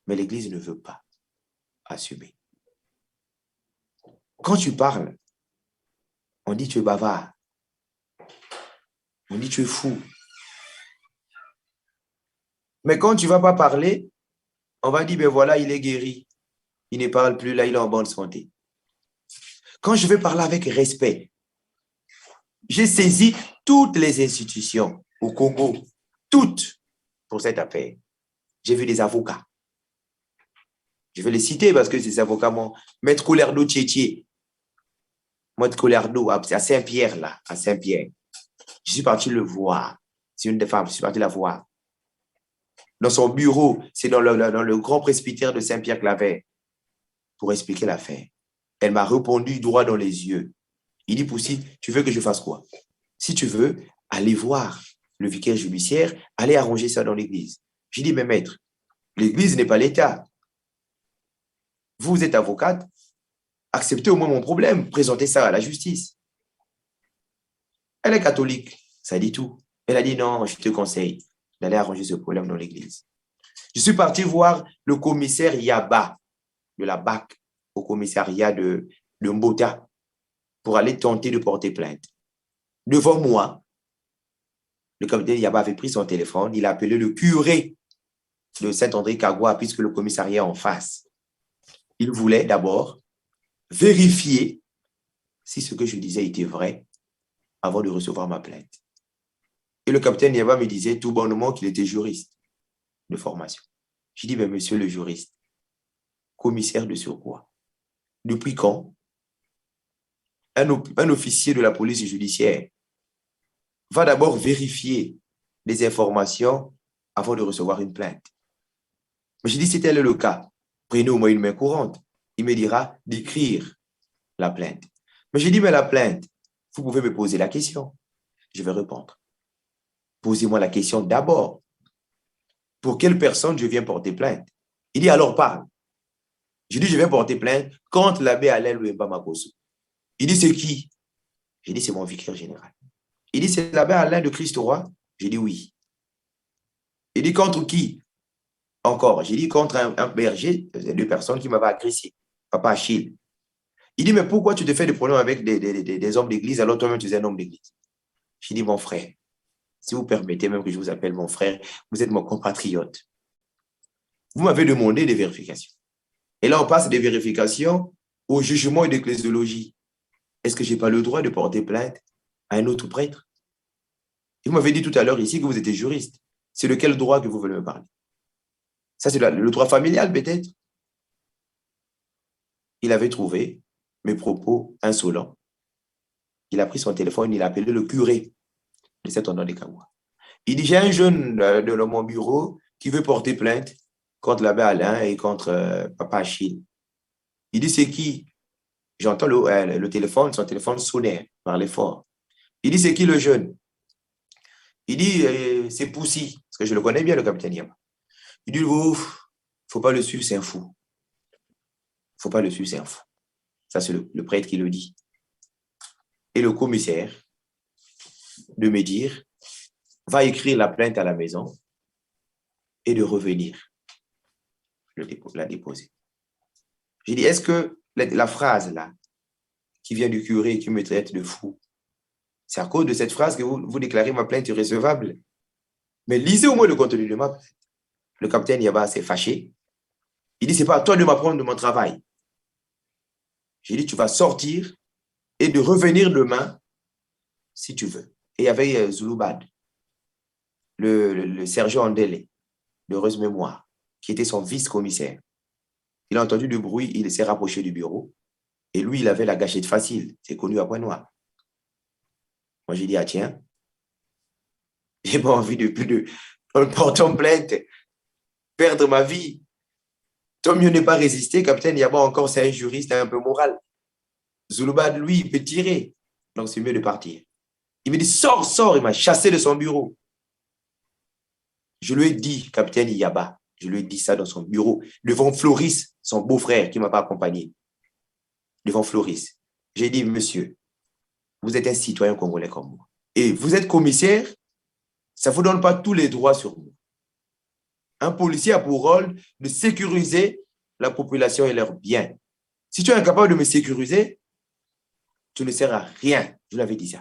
mais l'Église ne veut pas assumer. Quand tu parles, on dit tu es bavard, on dit tu es fou. Mais quand tu ne vas pas parler, on va dire, ben voilà, il est guéri. Il ne parle plus, là, il est en bonne santé. Quand je vais parler avec respect, j'ai saisi toutes les institutions au Congo, toutes pour cette affaire. J'ai vu des avocats. Je vais les citer parce que ces avocats m'ont... Maître Colerdo Tchétché, Maître Colerdo à Saint-Pierre, là, à Saint-Pierre. Je suis parti le voir. C'est une des femmes, je suis parti la voir. Dans son bureau, c'est dans le grand presbytère de Saint-Pierre-Claver pour expliquer l'affaire. Elle m'a répondu droit dans les yeux. Il dit, Poussi, tu veux que je fasse quoi? Si tu veux, aller voir le vicaire judiciaire, aller arranger ça dans l'église. J'ai dit, mais maître, l'église n'est pas l'État. Vous êtes avocate, acceptez au moins mon problème, présentez ça à la justice. Elle est catholique, ça dit tout. Elle a dit, non, je te conseille d'aller arranger ce problème dans l'église. Je suis parti voir le commissaire Yaba de la BAC au commissariat de Mbota pour aller tenter de porter plainte. Devant moi, le capitaine Yaba avait pris son téléphone, il a appelé le curé de Saint-André-Kagwa puisque le commissariat est en face. Il voulait d'abord vérifier si ce que je disais était vrai avant de recevoir ma plainte. Et le capitaine Yaba me disait tout bonnement qu'il était juriste de formation. Je dis, mais monsieur le juriste, commissaire de surcroît, depuis quand un officier de la police judiciaire va d'abord vérifier les informations avant de recevoir une plainte? Mais je dis, si tel est le cas, prenez au moins une main courante. Il me dira d'écrire la plainte. Mais j'ai dit, mais la plainte, vous pouvez me poser la question. Je vais répondre. Posez-moi la question d'abord. Pour quelle personne je viens porter plainte? Il dit, alors parle. Je dis, je viens porter plainte contre l'abbé Alain Louemba Makosso. Il dit, c'est qui? J'ai dit, c'est mon vicaire général. Il dit, c'est l'abbé Alain de Christ-Roi? J'ai dit, oui. Il dit, contre qui? Encore. J'ai dit, contre un berger, deux personnes qui m'avaient agressé. Papa Achille. Il dit, mais pourquoi tu te fais des problèmes avec des hommes d'église alors toi-même tu es un homme d'église? J'ai dit, mon frère, si vous permettez même que je vous appelle mon frère, vous êtes mon compatriote. Vous m'avez demandé des vérifications. Et là, on passe des vérifications au jugement et d'ecclésiologie. Est-ce que je n'ai pas le droit de porter plainte à un autre prêtre? Et vous m'avez dit tout à l'heure ici que vous étiez juriste. C'est de quel droit que vous voulez me parler? Ça, c'est le droit familial, peut-être. Il avait trouvé mes propos insolents. Il a pris son téléphone, il a appelé le curé de Saint-André-des-Kagwa. Il dit, j'ai un jeune de mon bureau qui veut porter plainte contre l'abbé Alain et contre Papa Achille. Il dit, c'est qui? J'entends le téléphone, son téléphone sonnait, parlait fort. Il dit, c'est qui le jeune? Il dit, c'est Poussi, parce que je le connais bien, le capitaine Yama. Il dit, ouf, faut pas le suivre, c'est un fou. Faut pas le suivre, c'est un fou. Ça, c'est le prêtre qui le dit. Et le commissaire de me dire, va écrire la plainte à la maison et de revenir la déposer. J'ai dit, est-ce que la phrase là, qui vient du curé qui me traite de fou, c'est à cause de cette phrase que vous déclarez ma plainte irrecevable? Mais lisez au moins le contenu de ma plainte. Le capitaine Yaba s'est fâché. Il dit, c'est pas à toi de m'apprendre de mon travail. J'ai dit, tu vas sortir et de revenir demain si tu veux. Et il y avait Zouloubad, le sergent Andélé, d'heureuse mémoire, qui était son vice-commissaire. Il a entendu du bruit, il s'est rapproché du bureau. Et lui, il avait la gâchette facile. C'est connu à Point-Noir. Moi, j'ai dit, ah tiens, j'ai pas envie en portant plainte, perdre ma vie. Tant mieux ne pas résister, capitaine Yaba encore, c'est un juriste un peu moral. Zouloubad, lui, il peut tirer. Donc, c'est mieux de partir. Il me dit, sors, sors. Il m'a chassé de son bureau. Je lui ai dit, capitaine Yaba, je lui ai dit ça dans son bureau, devant Floris, son beau-frère qui ne m'a pas accompagné. Devant Floris. J'ai dit, monsieur, vous êtes un citoyen congolais comme moi. Et vous êtes commissaire, ça ne vous donne pas tous les droits sur vous. Un policier a pour rôle de sécuriser la population et leurs biens. Si tu es incapable de me sécuriser, tu ne sers à rien. Je l'avais dit ça.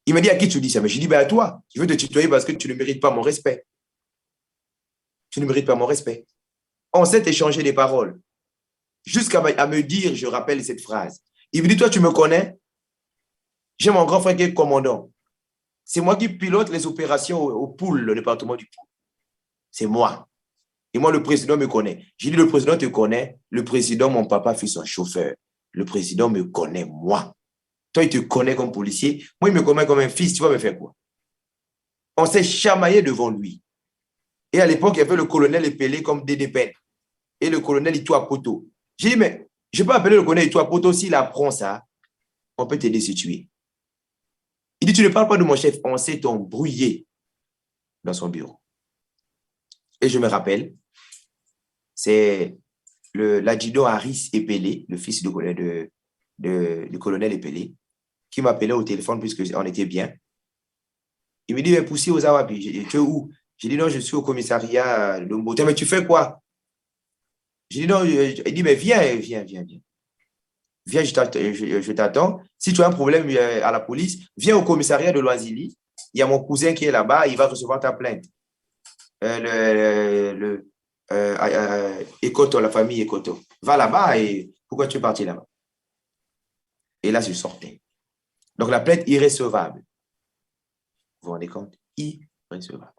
Il m'a dit, à qui tu dis ça? Mais je dis, ben à toi. Je veux te tutoyer parce que tu ne mérites pas mon respect. Tu ne mérites pas mon respect. On s'est échangé des paroles. Jusqu'à me dire, je rappelle cette phrase, Il me dit, toi, tu me connais? J'ai mon grand frère qui est commandant. C'est moi qui pilote les opérations au Pool, le département du Pool. C'est moi. Et moi, le président me connaît. J'ai dit, le président te connaît. Le président, mon papa, fut son chauffeur. Le président me connaît, moi. Toi, il te connaît comme policier. Moi, il me connaît comme un fils. Tu vas me faire quoi? On s'est chamaillé devant lui. Et à l'époque, il y avait le colonel épelé comme Dédé Pen. Et le colonel Itoua Poto. J'ai dit, mais je peux appeler le colonel Itoua Poto s'il apprend ça. On peut t'aider si tu es. Il dit, tu ne parles pas de mon chef. On s'est embrouillé dans son bureau. Et je me rappelle, c'est l'adjudant Harris Epelé, le fils du colonel Epelé, qui m'appelait au téléphone puisqu'on était bien. Il me dit, mais Poussi aux Awapi, tu es où? J'ai dit, non, je suis au commissariat de Mbote. Mais tu fais quoi? J'ai dit, non, il dit, mais viens. Viens, je t'attends. Si tu as un problème à la police, viens au commissariat de Loisili. Il y a mon cousin qui est là-bas, il va recevoir ta plainte. Ekoto, la famille Ekoto. Va là-bas et pourquoi tu es parti là-bas? Et là, je sortais. Donc, la plainte irrécevable. Vous vous rendez compte? Irrécevable.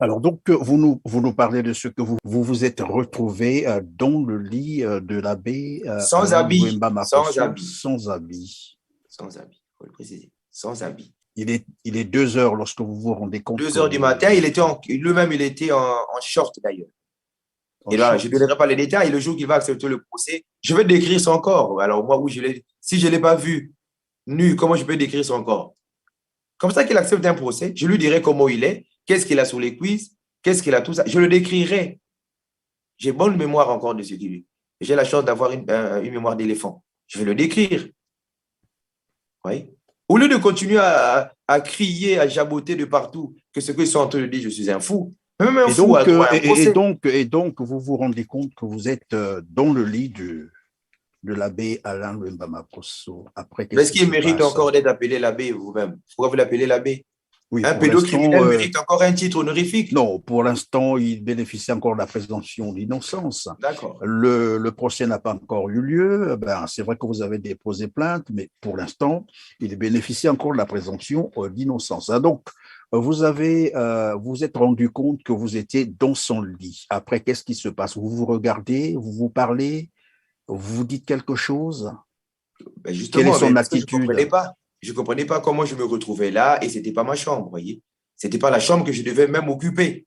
Alors, donc, vous nous parlez de ce que vous êtes retrouvé dans le lit de l'abbé sans Alain habit. Wemba Makosso, sans habit. Sans habit, il faut le préciser. Sans habit. Il est 2 heures lorsque vous vous rendez compte. 2 heures du matin, lui-même, il était en short d'ailleurs. Et là, je ne donnerai pas les détails. Le jour qu'il va accepter le procès, je vais décrire son corps. Alors, moi, oui, si je ne l'ai pas vu nu, comment je peux décrire son corps? Comme ça qu'il accepte un procès, je lui dirai comment il est, qu'est-ce qu'il a sur les cuisses, qu'est-ce qu'il a tout ça. Je le décrirai. J'ai bonne mémoire encore de ce qu'il est. J'ai la chance d'avoir une mémoire d'éléphant. Je vais le décrire. Oui. Au lieu de continuer à crier, à jaboter de partout que ce qu'ils sont en train de dire, je suis un fou. Même un fou a droit à un procès. Et donc, vous vous rendez compte que vous êtes dans le lit de l'abbé Alain Wemba Makosso. Est-ce qu'il mérite encore d'être appelé l'abbé vous-même? Pourquoi vous l'appelez l'abbé? Oui, un pédocriminel mérite encore un titre honorifique? Non, pour l'instant, il bénéficie encore de la présomption d'innocence. D'accord. Le procès n'a pas encore eu lieu. C'est vrai que vous avez déposé plainte, mais pour l'instant, il bénéficie encore de la présomption d'innocence. Donc, vous êtes rendu compte que vous étiez dans son lit. Après, qu'est-ce qui se passe? Vous vous regardez, vous vous parlez, vous vous dites quelque chose? Justement, quelle est son attitude? Je ne comprenais pas comment je me retrouvais là et ce n'était pas ma chambre, vous voyez. Ce n'était pas la chambre que je devais même occuper.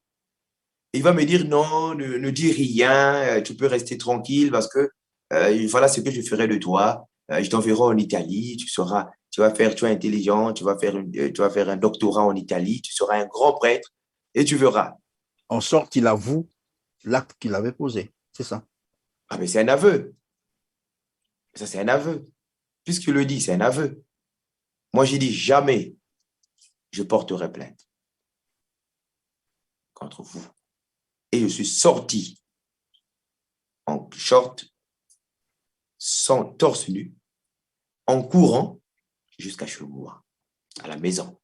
Il va me dire non, ne dis rien, tu peux rester tranquille parce que voilà ce que je ferai de toi. Je t'enverrai en Italie, tu es intelligent, tu vas faire un doctorat en Italie, tu seras un grand prêtre et tu verras. En sorte qu'il avoue l'acte qu'il avait posé, c'est ça? Ah, mais c'est un aveu. Ça, c'est un aveu. Puisqu'il le dit, c'est un aveu. Moi, j'ai dit jamais je porterai plainte contre vous. Et je suis sorti en short, sans torse nu, en courant jusqu'à chez moi, à la maison.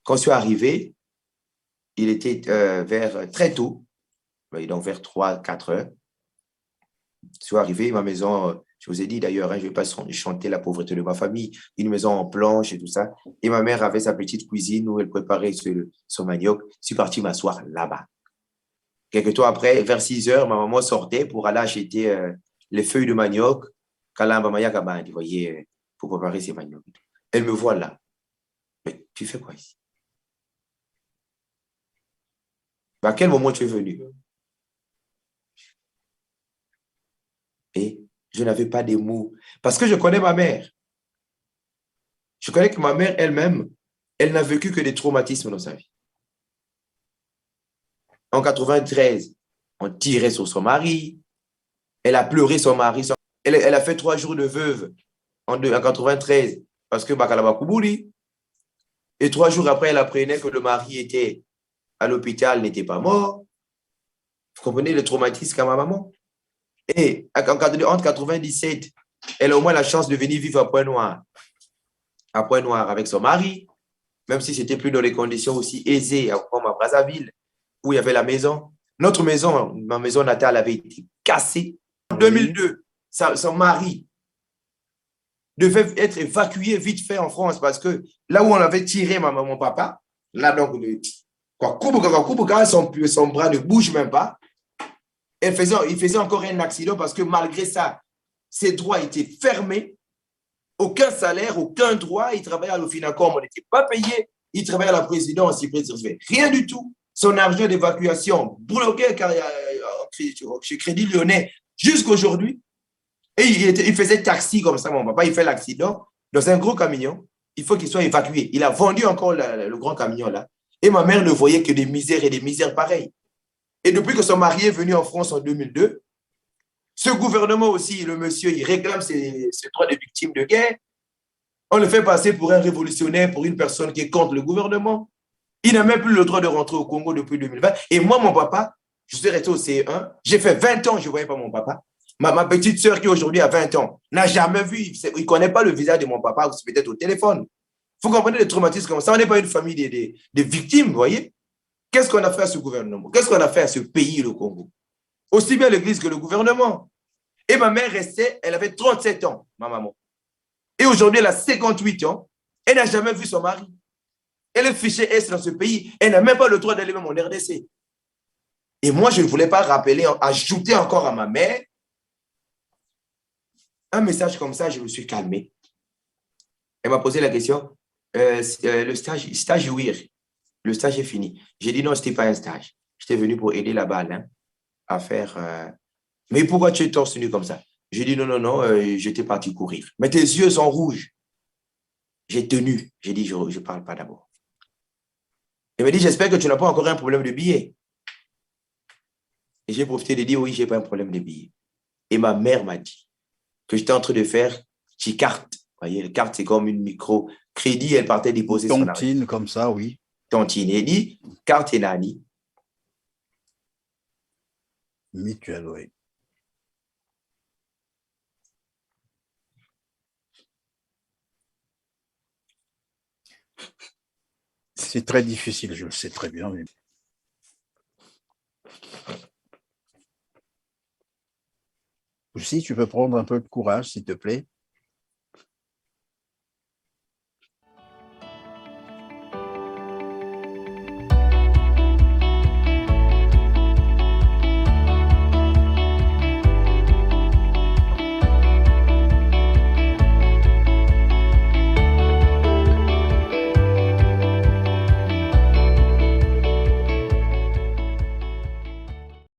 Quand je suis arrivé, il était vers très tôt, donc vers 3-4 heures. Je suis arrivé, ma maison, je vous ai dit d'ailleurs, je ne vais pas chanter la pauvreté de ma famille, une maison en planche et tout ça. Et ma mère avait sa petite cuisine où elle préparait son manioc. Je suis parti m'asseoir là-bas. Quelques temps après, vers 6 heures, ma maman sortait pour aller acheter les feuilles de manioc, vous voyez, pour préparer ses maniocs. Elle me voit là. Mais tu fais quoi ici? À quel moment tu es venu? Et je n'avais pas des mots. Parce que je connais ma mère. Je connais que ma mère elle-même, elle n'a vécu que des traumatismes dans sa vie. En 93, on tirait sur son mari. Elle a pleuré son mari. Elle a fait 3 jours de veuve en 93 parce que Bakalaba Koubouli. Et 3 jours après, elle apprenait que le mari était à l'hôpital, n'était pas mort. Vous comprenez le traumatisme qu'a ma maman? Et entre 97, elle a au moins la chance de venir vivre à Pointe-Noire avec son mari, même si c'était plus dans les conditions aussi aisées comme à Brazzaville, où il y avait la maison. Notre maison, ma maison natale avait été cassée. En 2002, son mari devait être évacué vite fait en France parce que là où on avait tiré mon papa, là donc, son bras ne bouge même pas. Il faisait encore un accident parce que malgré ça, ses droits étaient fermés. Aucun salaire, aucun droit. Il travaillait à l'Ofinacom, on n'était pas payé. Il travaillait à la présidence, il ne rien du tout. Son argent d'évacuation bloqué chez Crédit Lyonnais jusqu'aujourd'hui. Et il faisait taxi comme ça, mon papa. Il fait l'accident dans un gros camion. Il faut qu'il soit évacué. Il a vendu encore le grand camion là. Et ma mère ne voyait que des misères et des misères pareilles. Et depuis que son mari est venu en France en 2002, ce gouvernement aussi, le monsieur, il réclame ses droits de victimes de guerre. On le fait passer pour un révolutionnaire, pour une personne qui est contre le gouvernement. Il n'a même plus le droit de rentrer au Congo depuis 2020. Et moi, mon papa, je suis resté au CE1. J'ai fait 20 ans, je ne voyais pas mon papa. Ma petite sœur qui aujourd'hui a 20 ans n'a jamais vu, il ne connaît pas le visage de mon papa, ou c'est peut-être au téléphone. Il faut comprendre les traumatismes comme ça. On n'est pas une famille de victimes, vous voyez. Qu'est-ce qu'on a fait à ce gouvernement? Qu'est-ce qu'on a fait à ce pays, le Congo? Aussi bien l'Église que le gouvernement. Et ma mère restait, elle avait 37 ans, ma maman. Et aujourd'hui, elle a 58 ans. Elle n'a jamais vu son mari. Elle est fichée S dans ce pays. Elle n'a même pas le droit d'aller même en RDC. Et moi, je ne voulais pas rappeler, ajouter encore à ma mère un message comme ça. Je me suis calmé. Elle m'a posé la question, le stage, oui, le stage est fini. J'ai dit non, ce n'était pas un stage. J'étais venu pour aider la balle hein, à faire... Mais pourquoi tu es torse nu comme ça? J'ai dit non, j'étais parti courir. Mais tes yeux sont rouges. J'ai tenu. J'ai dit, je ne parle pas d'abord. Elle m'a dit, j'espère que tu n'as pas encore un problème de billets. Et j'ai profité de dire, oui, je n'ai pas un problème de billets. Et ma mère m'a dit que j'étais en train de faire carte. Vous voyez, le carte, c'est comme une micro-crédit. Elle partait déposer son argent. Tontine, comme ça, oui. Tontine. Elle dit, carte et nani. Mutuelle, oui. C'est très difficile, je le sais très bien. Mais... Aussi, tu peux prendre un peu de courage, s'il te plaît.